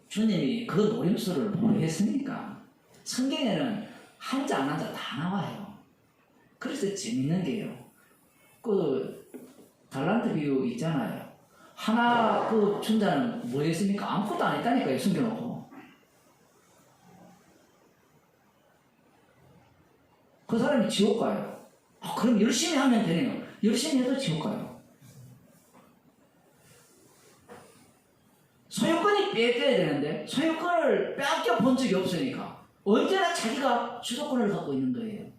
Speaker 1: 주님이 그 노림수를 모르겠습니까? 성경에는 한자 안 한자 다 나와요. 그래서 재밌는 게요, 달란트 비유 있잖아요. 하나 준 자는 뭐 했습니까? 아무것도 안 했다니까요. 숨겨놓고. 그 사람이 지옥 가요. 그럼 열심히 하면 되네요. 열심히 해도 지옥 가요. 소유권이 뺏겨야 되는데 소유권을 뺏겨 본 적이 없으니까 언제나 자기가 주도권을 갖고 있는 거예요.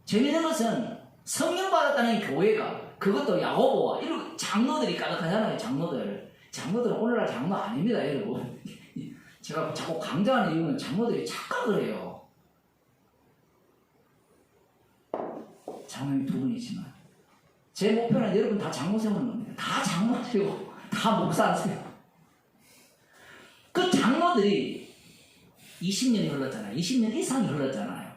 Speaker 1: 재미있는 것은 성령 받았다는 교회가, 그것도 야고보와 이런 장로들이 가득하잖아요. 장로들은 오늘날 장로 아닙니다, 여러분. 제가 자꾸 강조하는 이유는 장로들이 착각을 해요. 장로님 두 분이지만 제 목표는 여러분 다 장로 세우는 겁니다. 다 장로 세우고 다 목사 하세요. 그 장로들이 20년이 흘렀잖아요. 20년 이상이 흘렀잖아요.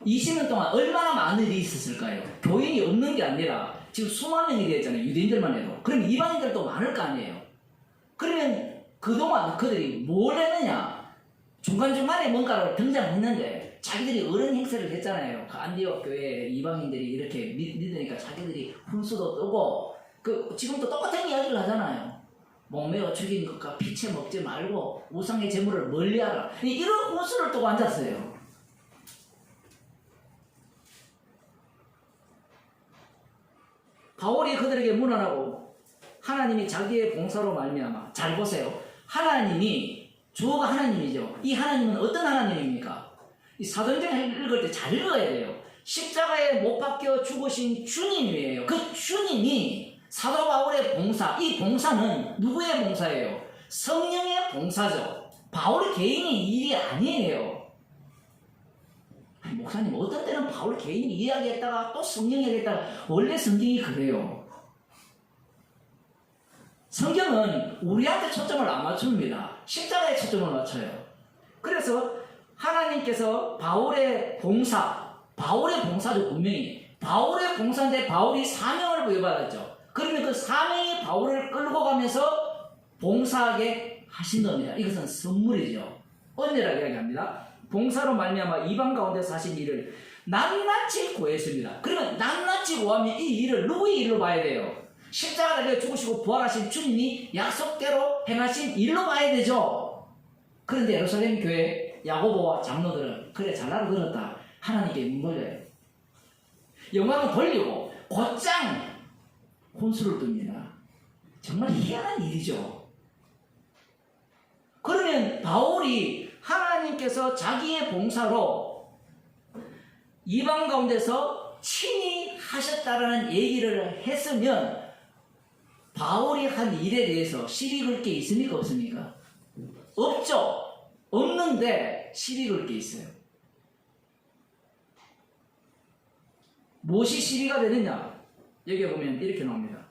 Speaker 1: 20년 동안 얼마나 많은 일이 있었을까요? 교인이 없는 게 아니라 지금 수만 명이 되었잖아요. 유대인들만 해도. 그럼 이방인들도 많을 거 아니에요. 그러면 그동안 그들이 뭘 했느냐? 중간중간에 뭔가를 등장했는데 자기들이 어른 행세를 했잖아요. 그 안디옥 교회 이방인들이 이렇게 믿으니까 자기들이 훈수도 뜨고, 지금도 똑같은 이야기를 하잖아요. 목매어 죽인 것과 피채 먹지 말고 우상의 재물을 멀리하라. 이런 훈수를 뜨고 앉았어요. 바울이 그들에게 문안하고 하나님이 자기의 봉사로 말미암아, 잘 보세요. 하나님이, 주어가 하나님이죠. 이 하나님은 어떤 하나님입니까? 이 사도행전 읽을 때 잘 읽어야 돼요. 십자가에 못 박혀 죽으신 주님이에요. 그 주님이 사도 바울의 봉사, 이 봉사는 누구의 봉사예요? 성령의 봉사죠. 바울 개인의 일이 아니에요. 아니, 목사님 어떤 때는 바울 개인이 이야기했다가 또 성령이 얘기했다가, 원래 성경이 그래요. 성경은 우리한테 초점을 안 맞춥니다. 십자가에 초점을 맞춰요. 그래서 하나님께서 바울의 봉사죠. 분명히 바울의 봉사인데 바울이 사명을 부여받았죠. 그러면 그 사명이 바울을 끌고 가면서 봉사하게 하신 겁니다. 이것은 선물이죠. 언제라 이야기합니다. 봉사로 말미암아 이방 가운데서 하신 일을 낱낱이 구했습니다. 그러면 낱낱이 구하면 이 일을 누구의 일로 봐야 돼요? 십자가 달려 죽으시고 부활하신 주님이 약속대로 행하신 일로 봐야 되죠. 그런데 예루살렘 교회 야고보와 장로들은 그래 잘 알아들었다. 하나님께 눈 돌려요. 영광을 돌리고 곧장 혼수를 둡니다. 정말 희한한 일이죠. 그러면 바울이 하나님께서 자기의 봉사로 이방 가운데서 친히 하셨다라는 얘기를 했으면 바울이 한 일에 대해서 시비 걸 게 있습니까? 없습니까? 없죠. 없는데 시비 걸 게 있어요. 무엇이 시비가 되느냐? 여기 보면 이렇게 나옵니다.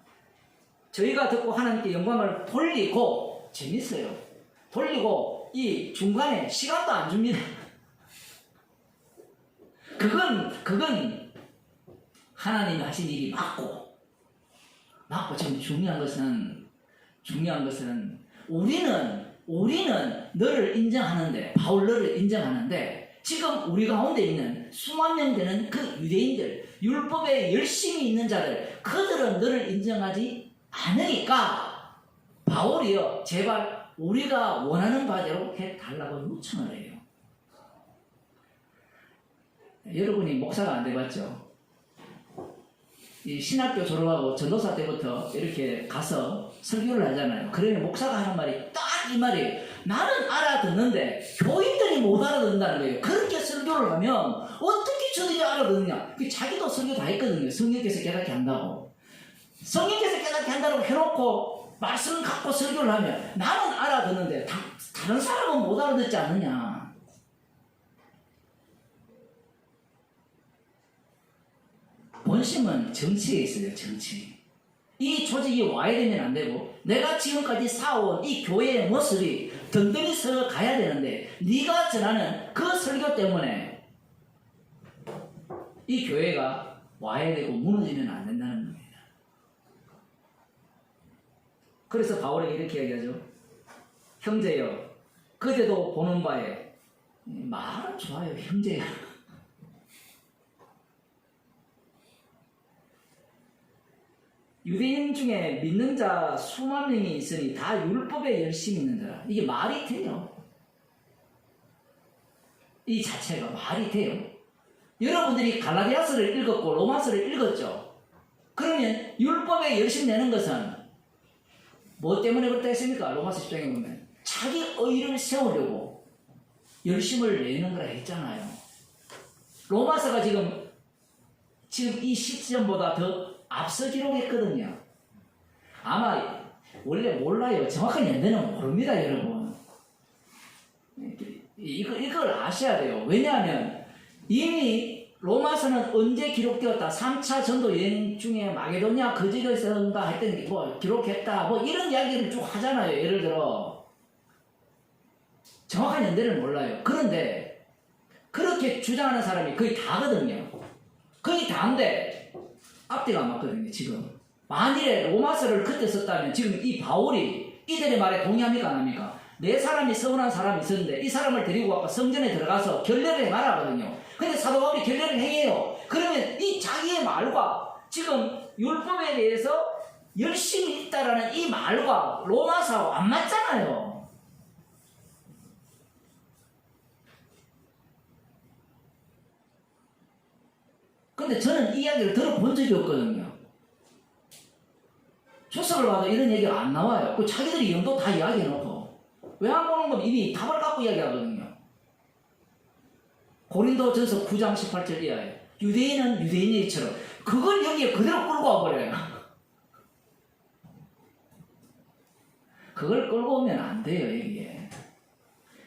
Speaker 1: 저희가 듣고 하나님께 영광을 돌리고, 재밌어요. 돌리고 이 중간에 시간도 안 줍니다. 그건 하나님이 하신 일이 맞고 지금 중요한 것은 우리는 너를 인정하는데, 바울 너를 인정하는데, 지금 우리 가운데 있는 수만 명 되는 그 유대인들, 율법에 열심히 있는 자들, 그들은 너를 인정하지 않으니까 바울이요, 제발 우리가 원하는 바대로 해달라고 요청을 해요. 여러분이 목사가 안 돼봤죠? 이 신학교 졸업하고 전도사 때부터 이렇게 가서 설교를 하잖아요. 그러면 목사가 하는 말이 딱 이 말이에요. 나는 알아듣는데 교인들이 못 알아듣는다는 거예요. 그렇게 설교를 하면 어떻게 저들이 알아듣느냐? 자기도 설교 다 했거든요. 성령께서 깨닫게 한다고. 성령께서 깨닫게 한다고 해놓고 말씀 갖고 설교를 하면 나는 알아듣는데 다른 사람은 못 알아듣지 않느냐? 본심은 정치에 있어요. 정치. 이 조직이 와야 되면 안 되고, 내가 지금까지 쌓아온 이 교회의 모습이 든든히 서 가야 되는데, 네가 전하는 그 설교 때문에 이 교회가 와야 되고 무너지면 안 된다는 겁니다. 그래서 바울에게 이렇게 얘기하죠. 형제여, 그대도 보는 바에, 말은 좋아요. 형제여. 유대인 중에 믿는 자 수만 명이 있으니 다 율법에 열심히 있는 자라. 이게 말이 돼요? 이 자체가 말이 돼요? 여러분들이 갈라디아서를 읽었고 로마서를 읽었죠? 그러면 율법에 열심 내는 것은 뭐 때문에 그렇다 했습니까? 로마서 10장에 보면 자기 의를 세우려고 열심을 내는 거라 했잖아요. 로마서가 지금 이 시점보다 더 앞서 기록했거든요. 아마 원래 몰라요. 정확한 연대는 모릅니다, 여러분. 이걸 아셔야 돼요. 왜냐하면 이미 로마서는 언제 기록되었다. 3차 전도 여행 중에 마게도니아 거지에서인가 했더니 뭐 기록했다. 뭐 이런 이야기를 쭉 하잖아요. 예를 들어 정확한 연대를 몰라요. 그런데 그렇게 주장하는 사람이 거의 다거든요. 거의 다인데 앞뒤가 안 맞거든요. 지금 만일에 로마서를 그때 썼다면 지금 이 바울이 이들의 말에 동의합니까 안 합니까? 네 사람이 서운한 사람이 있었는데 이 사람을 데리고 와서 성전에 들어가서 결례를 행하라거든요. 근데 사도 바울이 결례를 행해요. 그러면 이 자기의 말과 지금 율법에 대해서 열심히 있다라는 이 말과 로마서하고 안 맞잖아요. 근데 저는 이 이야기를 들어본 적이 없거든요. 출석을 봐도 이런 얘기가 안 나와요. 그 자기들이 영도 다 이야기해놓고 왜 안 보는 건 이미 답을 갖고 이야기하거든요. 고린도전서 9장 18절 이하에 유대인은 유대인일처럼 그걸 여기에 그대로 끌고 와버려요. 그걸 끌고 오면 안 돼요. 여기에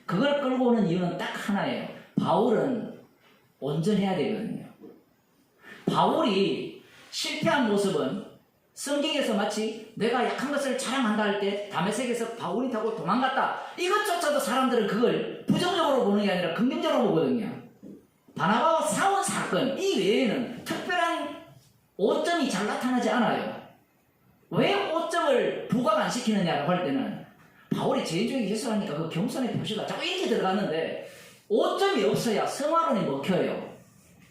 Speaker 1: 그걸 끌고 오는 이유는 딱 하나예요. 바울은 온전해야 되거든요. 바울이 실패한 모습은 성경에서 마치 내가 약한 것을 자랑한다 할 때 다메섹에서 바울이 타고 도망갔다. 이것조차도 사람들은 그걸 부정적으로 보는 게 아니라 긍정적으로 보거든요. 바나바와 사원 사건 이 외에는 특별한 오점이 잘 나타나지 않아요. 왜 오점을 부각 안 시키느냐고 할 때는 바울이 제인적인 예수라니까 그 겸손의 표시가 자꾸 이렇게 들어가는데 오점이 없어야 성화론이 먹혀요.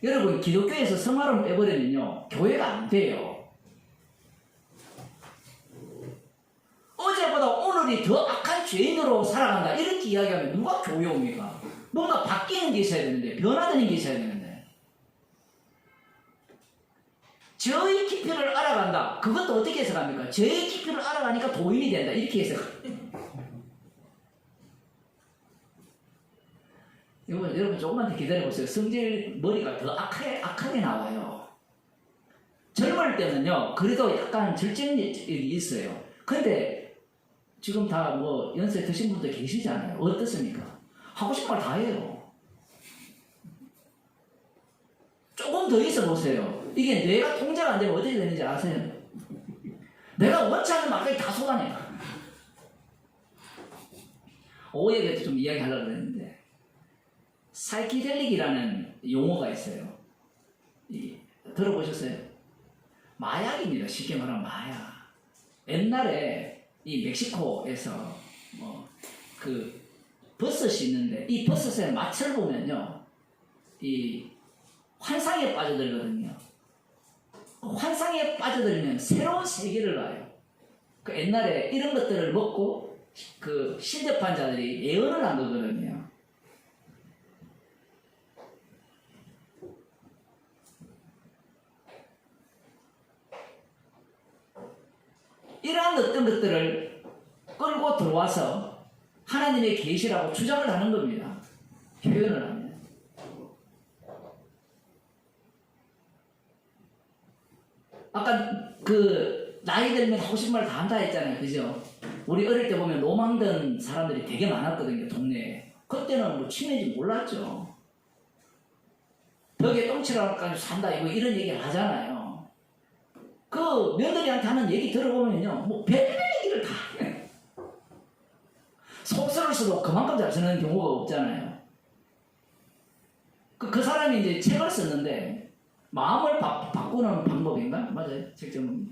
Speaker 1: 여러분 기독교에서 성화론 빼버리면요 교회가 안 돼요. 어제보다 오늘이 더 악한 죄인으로 살아간다 이렇게 이야기하면 누가 교회 옵니까? 뭔가 바뀌는 게 있어야 되는데 변화되는 게 있어야 되는데 저의 깊이를 알아간다. 그것도 어떻게 해석합니까? 저의 깊이를 알아가니까 도인이 된다 이렇게 해석합니다. 여러분 조금만 더 기다려보세요. 성질 머리가 더 악하게 나와요. 젊을 때는요 그래도 약간 절제력이 있어요. 근데 지금 다 뭐 연세 드신 분들 계시잖아요. 어떻습니까? 하고 싶은 말 다 해요. 조금 더 있어 보세요. 이게 뇌가 통제가 안 되면 어떻게 되는지 아세요? 내가 원치 않는 말까지 다 쏟아내요. 오후에 좀 이야기하려고 그랬는데 사이키델릭이라는 용어가 있어요. 들어보셨어요? 마약입니다. 쉽게 말하면 마약. 옛날에 이 멕시코에서 그 버섯이 있는데 이 버섯의 맛을 보면요 이 환상에 빠져들거든요. 환상에 빠져들면 새로운 세계를 봐요. 그 옛날에 이런 것들을 먹고 그 신접한 자들이 예언을 한 거거든요. 이러한 어떤 것들을 끌고 들어와서 하나님의 계시라고 주장을 하는 겁니다. 표현을 하면. 아까 그 나이 들면 하고 싶은 말 다 한다 했잖아요. 그죠? 우리 어릴 때 보면 노망든 사람들이 되게 많았거든요. 동네에. 그때는 뭐 친해지 몰랐죠. 벽에 똥칠하고 산다 이런 얘기를 하잖아요. 그 며느리한테 하는 얘기 들어보면요 뭐 별별 얘기를 다 해. 속설을 써도 그만큼 잘 쓰는 경우가 없잖아요. 그 사람이 이제 책을 썼는데 마음을 바꾸는 방법인가? 맞아요. 책 제목이.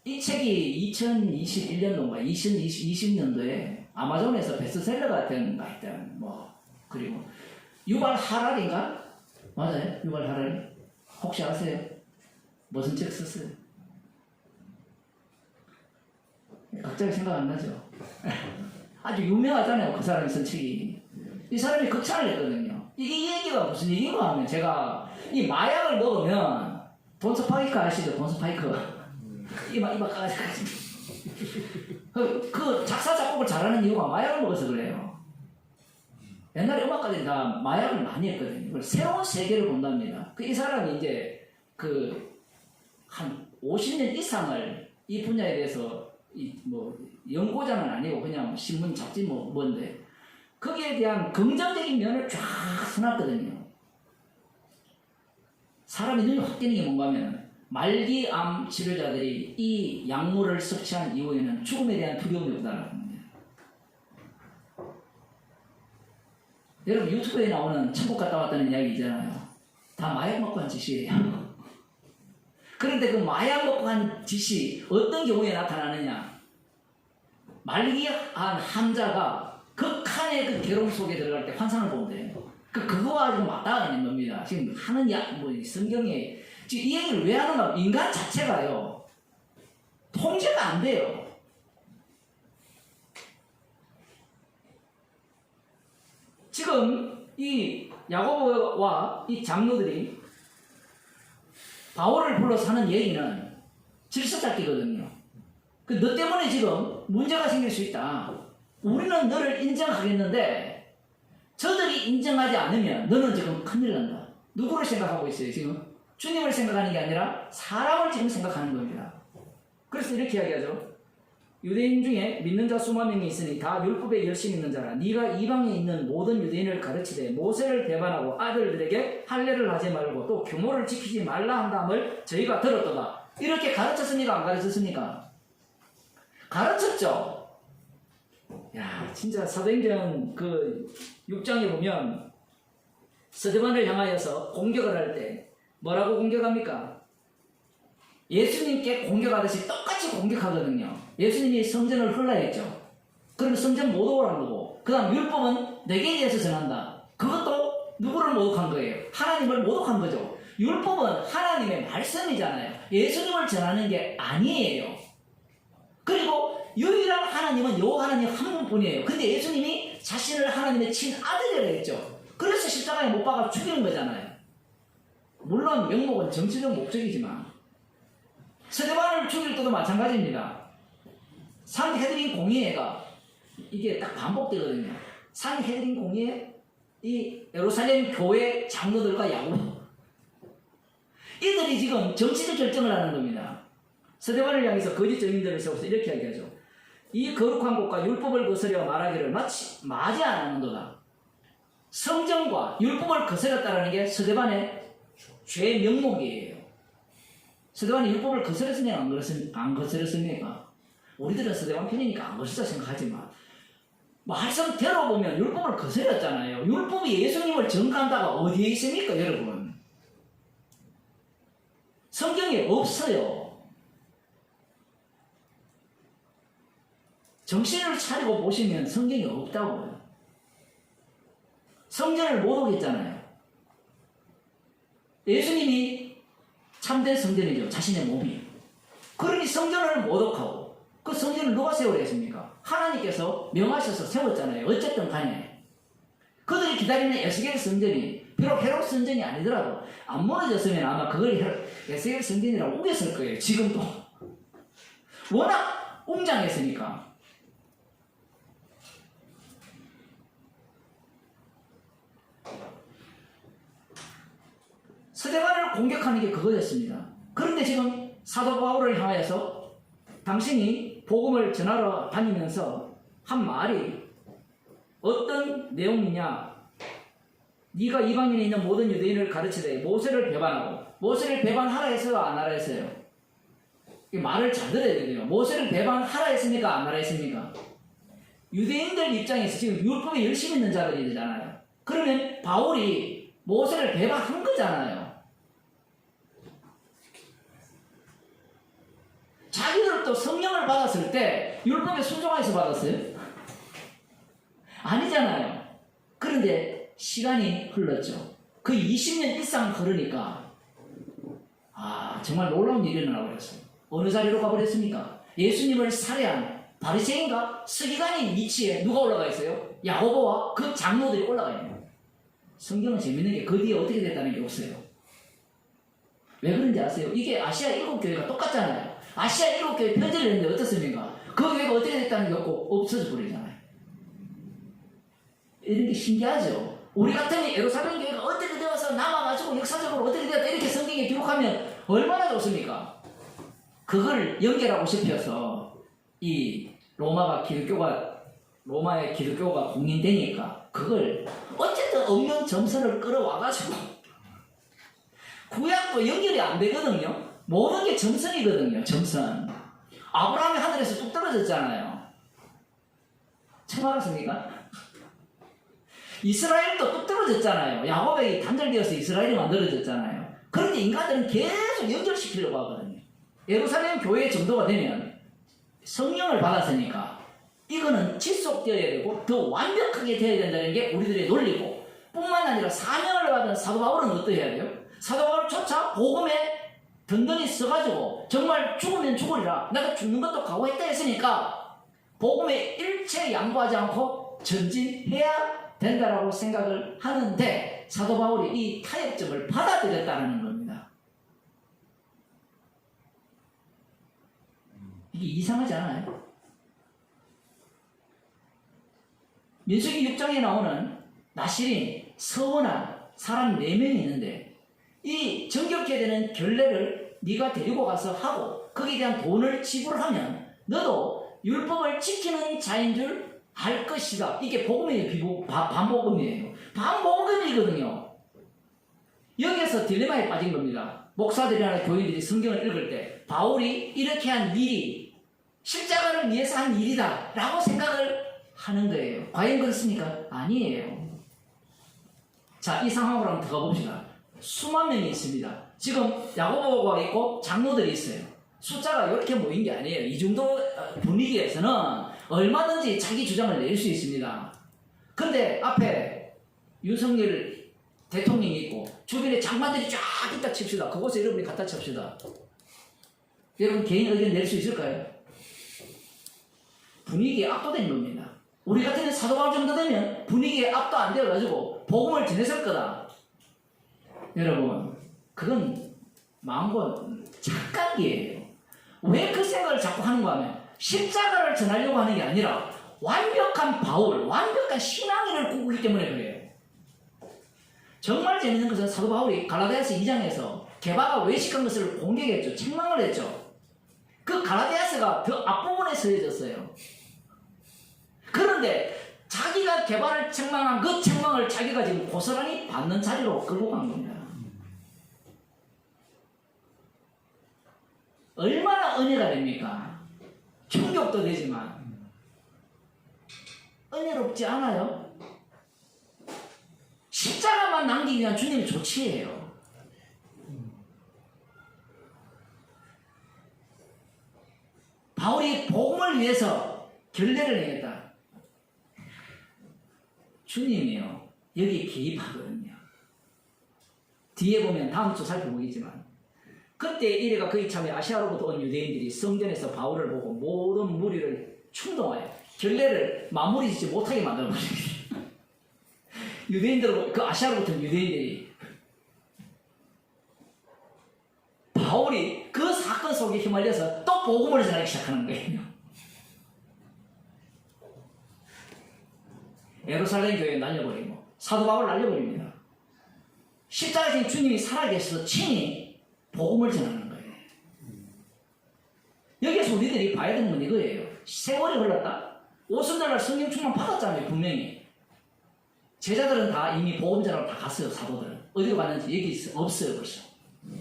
Speaker 1: 이 책이 2021년도인가 2020년도에 아마존에서 베스트셀러가 된 거 있다는 그리고 유발 하랄인가? 맞아요. 유발 하랄. 혹시 아세요? 무슨 책 썼어요? 갑자기 생각 안 나죠? 아주 유명하잖아요. 그 사람이 쓴 책이. 이 사람이 극찬을 했거든요. 이 얘기가 무슨 얘기인가 하면 제가 이 마약을 먹으면 본스 파이크 아시죠? 본스 파이크. 이마 까가지고. 그 작사, 작곡을 잘하는 이유가 마약을 먹어서 그래요. 옛날에 음악가들이 다 마약을 많이 했거든요. 새로운 세계를 본답니다. 이 사람이 이제 한 50년 이상을 이 분야에 대해서 연구자는 아니고 그냥 신문 잡지 뭔데 거기에 대한 긍정적인 면을 쫙 써놨거든요. 사람이 눈이 확 뜨는 게 뭔가 하면 말기암 치료자들이 이 약물을 섭취한 이후에는 죽음에 대한 두려움이 없다는 겁니다. 여러분 유튜브에 나오는 천국 갔다 왔다는 이야기 있잖아요. 다 마약 먹고 한 짓이에요. 그런데 그 마약 먹고 한 짓이 어떤 경우에 나타나느냐? 말기암 환자가 극한의 그 괴로움 속에 들어갈 때 환상을 본대요. 그거와 좀 맞닿아 있는 겁니다. 지금 하는 성경에 지금 이 얘기를 왜 하는가? 인간 자체가요 통제가 안 돼요. 지금 이 야고보와 이 장로들이 바울을 불러서 하는 얘기는 질서 잡기거든요. 너 때문에 지금 문제가 생길 수 있다. 우리는 너를 인정하겠는데 저들이 인정하지 않으면 너는 지금 큰일 난다. 누구를 생각하고 있어요 지금? 주님을 생각하는 게 아니라 사람을 지금 생각하는 겁니다. 그래서 이렇게 이야기하죠. 유대인 중에 믿는 자 수만 명이 있으니 다 율법에 열심히 있는 자라. 네가 이방에 있는 모든 유대인을 가르치되 모세를 배반하고 아들들에게 할례를 하지 말고 또 규모를 지키지 말라 한다음을 저희가 들었도다. 이렇게 가르쳤습니까? 안 가르쳤습니까? 가르쳤죠. 야, 진짜 사도행전 그 6장에 보면 스데반을 향하여서 공격을 할 때 뭐라고 공격합니까? 예수님께 공격하듯이 똑같이 공격하거든요. 예수님이 성전을 헐라했죠. 그러면 성전 못 오라는 거고, 그 다음 율법은 내게 대해서 전한다. 그것도 누구를 모독한 거예요? 하나님을 모독한 거죠. 율법은 하나님의 말씀이잖아요. 예수님을 전하는 게 아니에요. 그리고 유일한 하나님은 요 하나님 한 분뿐이에요. 근데 예수님이 자신을 하나님의 친아들이라고 했죠. 그래서 십자가에 못 박아 죽이는 거잖아요. 물론 명목은 정치적 목적이지만 스데반을 죽일 때도 마찬가지입니다. 산헤드린 공의회가 이게 딱 반복되거든요. 산헤드린 공의회, 이 예루살렘 교회 장로들과 야곱, 이들이 지금 정치적 결정을 하는 겁니다. 스데반을 향해서 거짓 증인들을 세워서 이렇게 이야기하죠. 이 거룩한 곳과 율법을 거스려 말하기를 마치 맞이 안 하는도다. 성전과 율법을 거스렸다는 게 스데반의 죄 명목이에요. 스데반이 율법을 거스렸으냐 안 거스렸습니까? 우리들은 스데반 편이니까 안 거스렸다 생각하지만 말씀 들어보면 율법을 거스렸잖아요. 율법이 예수님을 전가한다가 어디에 있습니까 여러분? 성경에 없어요. 정신을 차리고 보시면 성경이 없다고요. 성전을 모독했잖아요. 예수님이 참된 성전이죠. 자신의 몸이. 그러니 성전을 모독하고 그 성전을 누가 세우려 했습니까? 하나님께서 명하셔서 세웠잖아요. 어쨌든 간에. 그들이 기다리는 에스겔 성전이 비록 헤롯 성전이 아니더라도 안 무너졌으면 아마 그걸 에스겔 성전이라고 우겼을 거예요. 지금도. 워낙 웅장했으니까. 스데반을 공격하는 게 그거였습니다. 그런데 지금 사도 바울을 향하여서 당신이 복음을 전하러 다니면서 한 말이 어떤 내용이냐? 네가 이방인에 있는 모든 유대인을 가르치되 모세를 배반하고, 모세를 배반하라 했어요? 안 하라 했어요? 이 말을 잘 들어야 돼요. 모세를 배반하라 했습니까? 안 하라 했습니까? 유대인들 입장에서 지금 율법에 열심히 있는 자들이잖아요. 그러면 바울이 모세를 배반한 거잖아요. 자기들도 성령을 받았을 때 율법에 순종해서 받았어요? 아니잖아요. 그런데 시간이 흘렀죠. 그 20년 이상 흐르니까 정말 놀라운 일이 일어나고 그랬어요. 어느 자리로 가버렸습니까? 예수님을 살해한 바리새인과 서기관인 위치에 누가 올라가 있어요? 야고보와 그 장로들이 올라가 있네요. 성경은 재밌는 게 그 뒤에 어떻게 됐다는 게 없어요. 왜 그런지 아세요? 이게 아시아 7교회가 똑같잖아요. 아시아 7교회 편지를 했는데 어떻습니까? 그 교회가 어떻게 됐다는 게 없고 없어져 버리잖아요. 이런 게 신기하죠. 우리 같으면 예루살렘 교회가 어떻게 되어서 남아가지고 역사적으로 어떻게 되었다 이렇게 성경에 기록하면 얼마나 좋습니까? 그걸 연결하고 싶어서 이 로마의 기독교가 공인되니까 그걸 어쨌든 없는 점선을 끌어와가지고 구약도 연결이 안 되거든요. 모든 게 점선이거든요. 점선. 아브라함이 하늘에서 뚝 떨어졌잖아요. 처음 알았습니까? 이스라엘도 뚝 떨어졌잖아요. 야곱이 단절되어서 이스라엘이 만들어졌잖아요. 그런데 인간들은 계속 연결시키려고 하거든요. 예루살렘 교회 정도가 되면 성령을 받았으니까 이거는 지속되어야 되고 더 완벽하게 되어야 된다는 게 우리들의 논리고, 뿐만 아니라 사명을 받은 사도 바울은 어떠해야 돼요? 사도 바울조차 복음에 든든히 써가지고 정말 죽으면 죽으리라, 내가 죽는 것도 각오했다 했으니까 복음에 일체 양보하지 않고 전진해야 된다라고 생각을 하는데 사도 바울이 이 타협점을 받아들였다는 겁니다. 이게 이상하지 않아요? 민수기 6장에 나오는 나실인, 서원한 사람 4명이 있는데 이 정결케 되는 결례를 네가 데리고 가서 하고 거기에 대한 돈을 지불하면 너도 율법을 지키는 자인 줄 알 것이다. 이게 복음이에요. 반복음이에요. 반복음이거든요. 여기에서 딜레마에 빠진 겁니다. 목사들이나 교인들이 성경을 읽을 때 바울이 이렇게 한 일이 십자가를 위해서 한 일이다 라고 생각을 하는 거예요. 과연 그렇습니까? 아니에요. 자, 이 상황으로 한번 들어가 봅시다. 수만 명이 있습니다. 지금 야고보가 있고 장로들이 있어요. 숫자가 이렇게 모인 게 아니에요. 이 정도 분위기에서는 얼마든지 자기 주장을 낼 수 있습니다. 근데 앞에 윤석열 대통령이 있고 주변에 장관들이 쫙 있다 칩시다. 그곳에 여러분이 갖다 칩시다. 여러분 개인 의견 낼 수 있을까요? 분위기에 압도된 겁니다. 우리 같은 사도 바울 정도 되면 분위기에 압도 안 되어가지고 복음을 전했을 거다. 여러분, 그건 마음과 착각이에요. 왜 그 생각을 자꾸 하는가 하면 십자가를 전하려고 하는 게 아니라 완벽한 바울, 완벽한 신앙인을 꾸기 때문에 그래요. 정말 재밌는 것은 사도 바울이 갈라디아서 2장에서 게바가 외식한 것을 공격했죠. 책망을 했죠. 그 갈라디아서가 더 앞부분에 서해졌어요. 그런데 자기가 게바를 책망한 그 책망을 자기가 지금 고스란히 받는 자리로 끌고 간 겁니다. 얼마나 은혜가 됩니까? 충격도 되지만 은혜롭지 않아요? 십자가만 남기기 위한 주님의 조치예요. 바울이 복음을 위해서 결례를 행했다. 주님이요, 여기 개입하거든요. 뒤에 보면 다음 주 살펴보겠지만 그때 이래가 그의 참에 아시아로부터 온 유대인들이 성전에서 바울을 보고 모든 무리를 충동하여 결례를 마무리 짓지 못하게 만들어버립니다. 유대인들, 그 아시아로부터 온 유대인들이 바울이 그 사건 속에 휘말려서 또 복음을 전하기 시작하는 거예요. 예루살렘 교회 날려버리고 사도 바울 날려버립니다. 십자가에 주님이 살아계셔서 친히 복음을 전하는 거예요. 여기서 우리들이 봐야 되는 건 이거예요. 세월이 흘렀다. 오순절날 성령 충만 받았잖아요. 분명히. 제자들은 다 이미 복음 전하러 다 갔어요. 사도들은. 어디로 갔는지 여기 없어요. 벌써.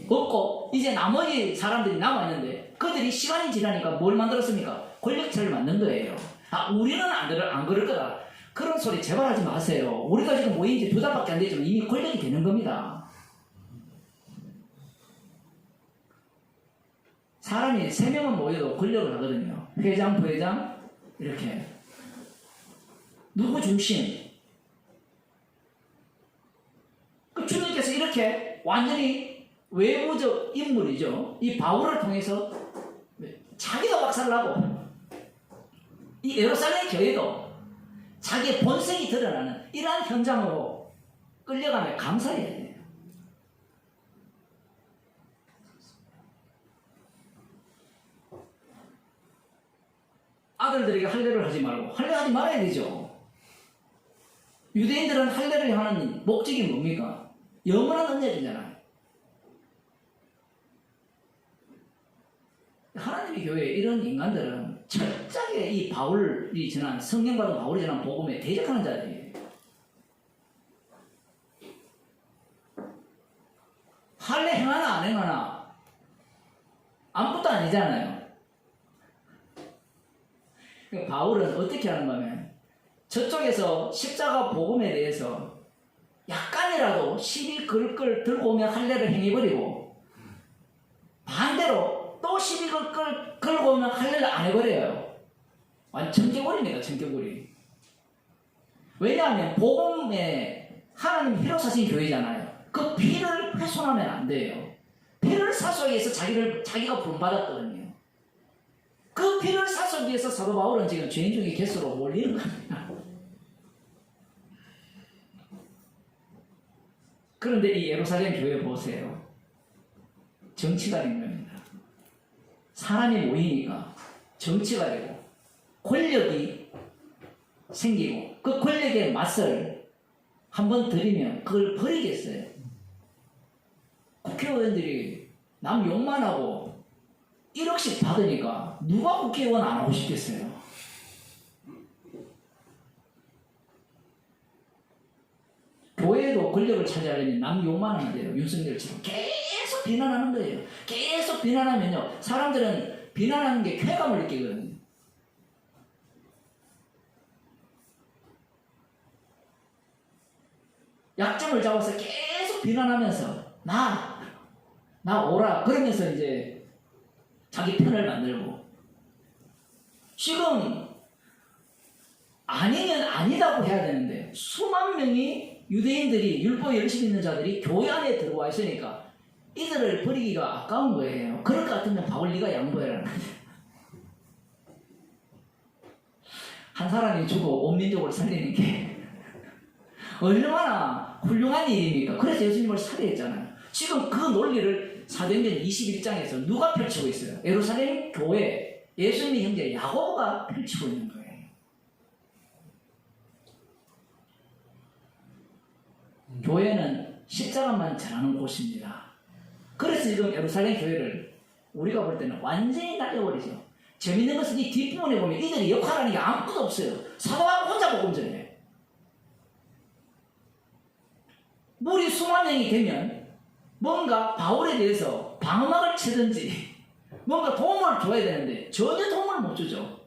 Speaker 1: 없고 이제 나머지 사람들이 남아있는데 그들이 시간이 지나니까 뭘 만들었습니까? 권력체를 만든 거예요. 아, 우리는 안 그럴 거다. 그런 소리 제발 하지 마세요. 우리가 지금 모인 지 2달밖에 안 되지만 이미 권력이 되는 겁니다. 사람이 3명은 모여도 권력을 하거든요. 회장, 부회장, 이렇게. 누구 중심? 그 주님께서 이렇게 완전히 외부적 인물이죠. 이 바울을 통해서 자기도 박살나고, 이 예루살렘 교회도 자기의 본색이 드러나는 이러한 현장으로 끌려가면 감사해야 돼요. 아들들에게 할례를 하지 말고 할례하지 말아야 되죠. 유대인들은 할례를 하는 목적이 뭡니까? 영원한 은혜잖아요. 하나님의 교회에 이런 인간들은 철저하게 이 바울이 전한 성경과도 바울이 전한 복음에 대적하는 자들이에요. 할례 행하나 안 행하나 아무것도 아니잖아요. 바울은 어떻게 하는가 하면 저쪽에서 십자가 복음에 대해서 약간이라도 시비 걸걸 들고 오면 할례를 행해버리고 반대로 또 시비 걸걸 걸고 오면 할례를 안 해버려요. 완전 청개구리입니다. 청개구리. 왜냐하면 복음에 하나님 피로 사신 교회잖아요. 그 피를 훼손하면 안 돼요. 피를 사수하기 위해서 자기가 부름받았거든요. 그 피를 사수하기 위해서 사도 바울은 지금 죄인 중에 개수로 몰리는 겁니다. 그런데 이 예루살렘 교회 보세요. 정치가 된 겁니다. 사람이 모이니까 정치가 되고 권력이 생기고 그 권력의 맛을 한번 들이면 그걸 버리겠어요? 국회의원들이 남 욕만 하고 1억씩 받으니까 누가 국회의원 안 하고 싶겠어요? 교회도 권력을 차지하려면 남 욕만 하면 돼요. 윤석열처럼 계속 비난하는 거예요. 계속 비난하면요, 사람들은 비난하는 게 쾌감을 느끼거든요. 약점을 잡아서 계속 비난하면서 나 오라 그러면서 이제 자기 편을 만들고, 지금 아니면 아니다고 해야 되는데 수만 명이 유대인들이 율법 열심히 있는 자들이 교회 안에 들어와 있으니까 이들을 버리기가 아까운 거예요. 그럴 것 같으면 바울 네가 양보해라. 한 사람이 죽어 온 민족을 살리는 게 얼마나 훌륭한 일입니까? 그래서 예수님을 살해했잖아요. 지금 그 논리를 사도행전 21장에서 누가 펼치고 있어요? 예루살렘 교회, 예수님의 형제 야고보가 펼치고 있는 거예요. 교회는 십자가만 전하는 곳입니다. 그래서 지금 예루살렘 교회를 우리가 볼 때는 완전히 날려버리죠. 재밌는 것은 이 뒷부분에 보면 이들이 역할하는 게 아무것도 없어요. 사도하고 혼자 복음전해요. 무리 수만 명이 되면 뭔가 바울에 대해서 방어막을 치든지 뭔가 도움을 줘야 되는데 전혀 도움을 못 주죠.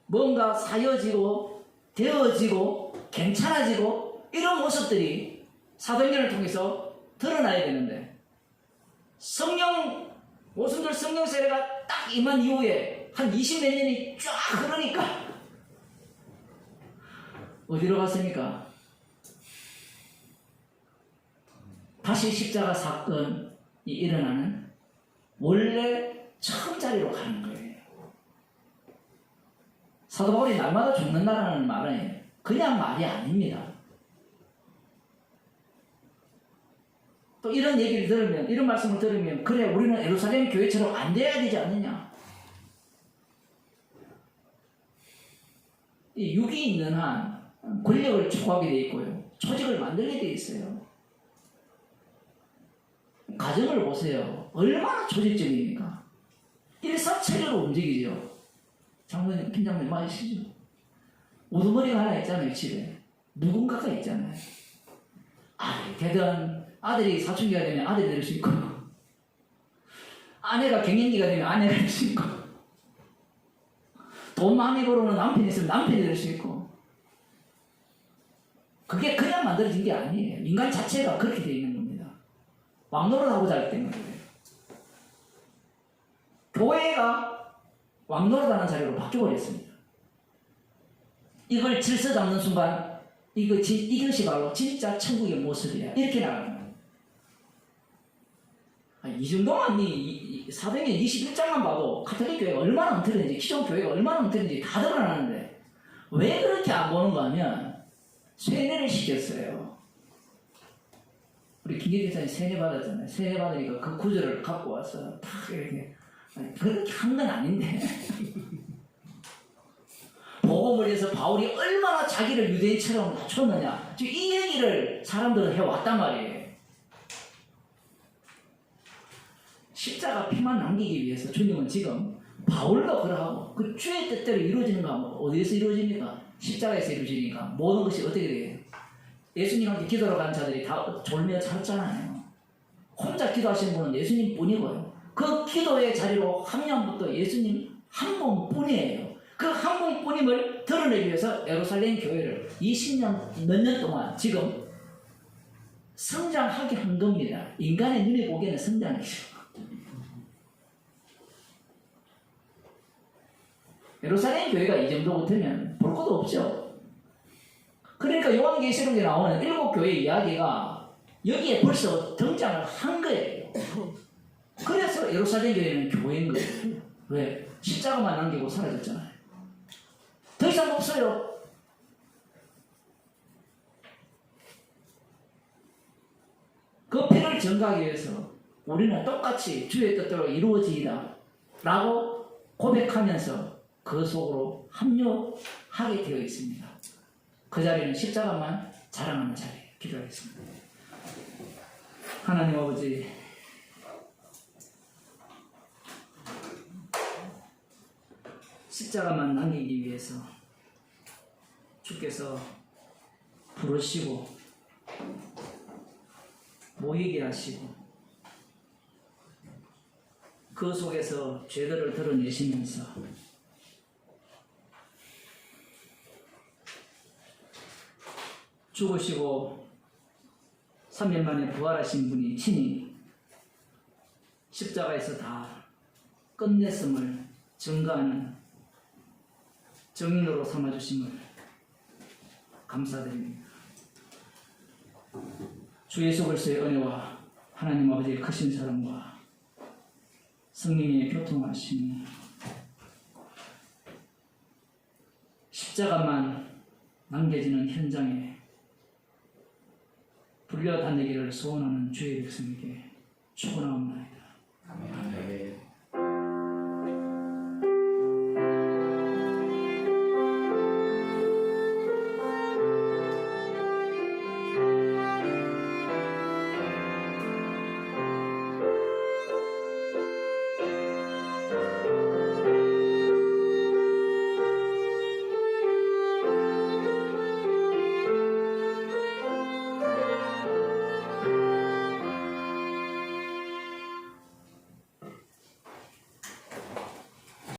Speaker 1: 뭔가 사여지고 되어지고 괜찮아지고 이런 모습들이 사도행전을 통해서 드러나야 되는데, 오순절 성령 세례가 딱 임한 이후에 한 20몇 년이 쫙 흐르니까 어디로 갔습니까? 다시 십자가 사건이 일어나는 원래 처음 자리로 가는 거예요. 사도 바울이 날마다 죽는다라는 말은 그냥 말이 아닙니다. 또 이런 얘기를 들으면, 이런 말씀을 들으면, 그래 우리는 예루살렘 교회처럼 안 돼야 되지 않느냐. 이 육이 있는 한 권력을 추구하게 돼 있고요, 조직을 만들게 돼 있어요. 가정을 보세요. 얼마나 조직적입니까? 일사천리로 움직이죠. 장모님, 팀장님 맞으시죠? 우두머리가 하나 있잖아요, 집에. 누군가가 있잖아요. 아들이 되든, 아들이 사춘기가 되면 아들이 될 수 있고, 아내가 갱년기가 되면 아내가 될 수 있고, 돈 많이 벌어오는 남편이 있으면 남편이 될 수 있고, 그게 그냥 만들어진 게 아니에요. 인간 자체가 그렇게 되어 있는 겁니다. 왕노릇하고자 하기 때문에 그래요. 교회가 왕노릇하는 자리로 바뀌어버렸습니다. 이걸 질서 잡는 순간 이것이 바로 진짜 천국의 모습이야. 이렇게 나가는 거예요. 이 정도만 사도행전 21장만 봐도 가톨릭 교회가 얼마나 엉터리인지, 기존 교회가 얼마나 엉터리인지 다 드러나는데, 왜 그렇게 안 보는가 하면 세뇌를 시켰어요. 우리 김기태 기사님 세뇌 받았잖아요. 세뇌 받으니까 그 구절을 갖고 와서 탁 이렇게, 그렇게 한 건 아닌데 복음을 위해서 바울이 얼마나 자기를 유대인처럼 낮췄느냐, 지금 이 얘기를 사람들은 해왔단 말이에요. 십자가 피만 남기기 위해서 주님은 지금 바울도 그러하고 그 주의 뜻대로 이루어지는가 하면 어디에서 이루어집니까? 십자가에서 이루어지니까 모든 것이 어떻게 돼요? 예수님한테 기도로 간 자들이 다 졸며 잤잖아요. 혼자 기도하시는 분은 예수님 뿐이고요. 그 기도의 자리로 함량부터 예수님 한 분뿐이에요. 그 한 분뿐임을 드러내기 위해서 예루살렘 교회를 20년 몇 년 동안 지금 성장하게 한 겁니다. 인간의 눈에 보기에는 성장이죠. 예루살렘 교회가 이 정도 못하면 볼 것도 없죠. 그러니까 요한계시록에 나오는 7교회 이야기가 여기에 벌써 등장을 한 거예요. 그래서 예루살렘 교회는 교회인 거예요. 왜? 십자가만 남기고 사라졌잖아요. 더 이상 없어요. 그 피를 증가하기 위해서 우리는 똑같이 주의 뜻대로 이루어지이다 라고 고백하면서 그 속으로 합류하게 되어 있습니다. 그 자리는 십자가만 자랑하는 자리. 기도하겠습니다. 하나님 아버지, 십자가만 남기기 위해서 주께서 부르시고 모이게 하시고 그 속에서 죄들을 드러내시면서 죽으시고 3일 만에 부활하신 분이 친히 십자가에서 다 끝냈음을 증거하는 증인으로 삼아주심을 감사드립니다. 주 예수 그리스도의 은혜와 하나님 아버지의 크신 사랑과 성령의 교통하심이 십자가만 남겨지는 현장에 불려다니기를 소원하는 주의 백성에게 축원하옵나이다.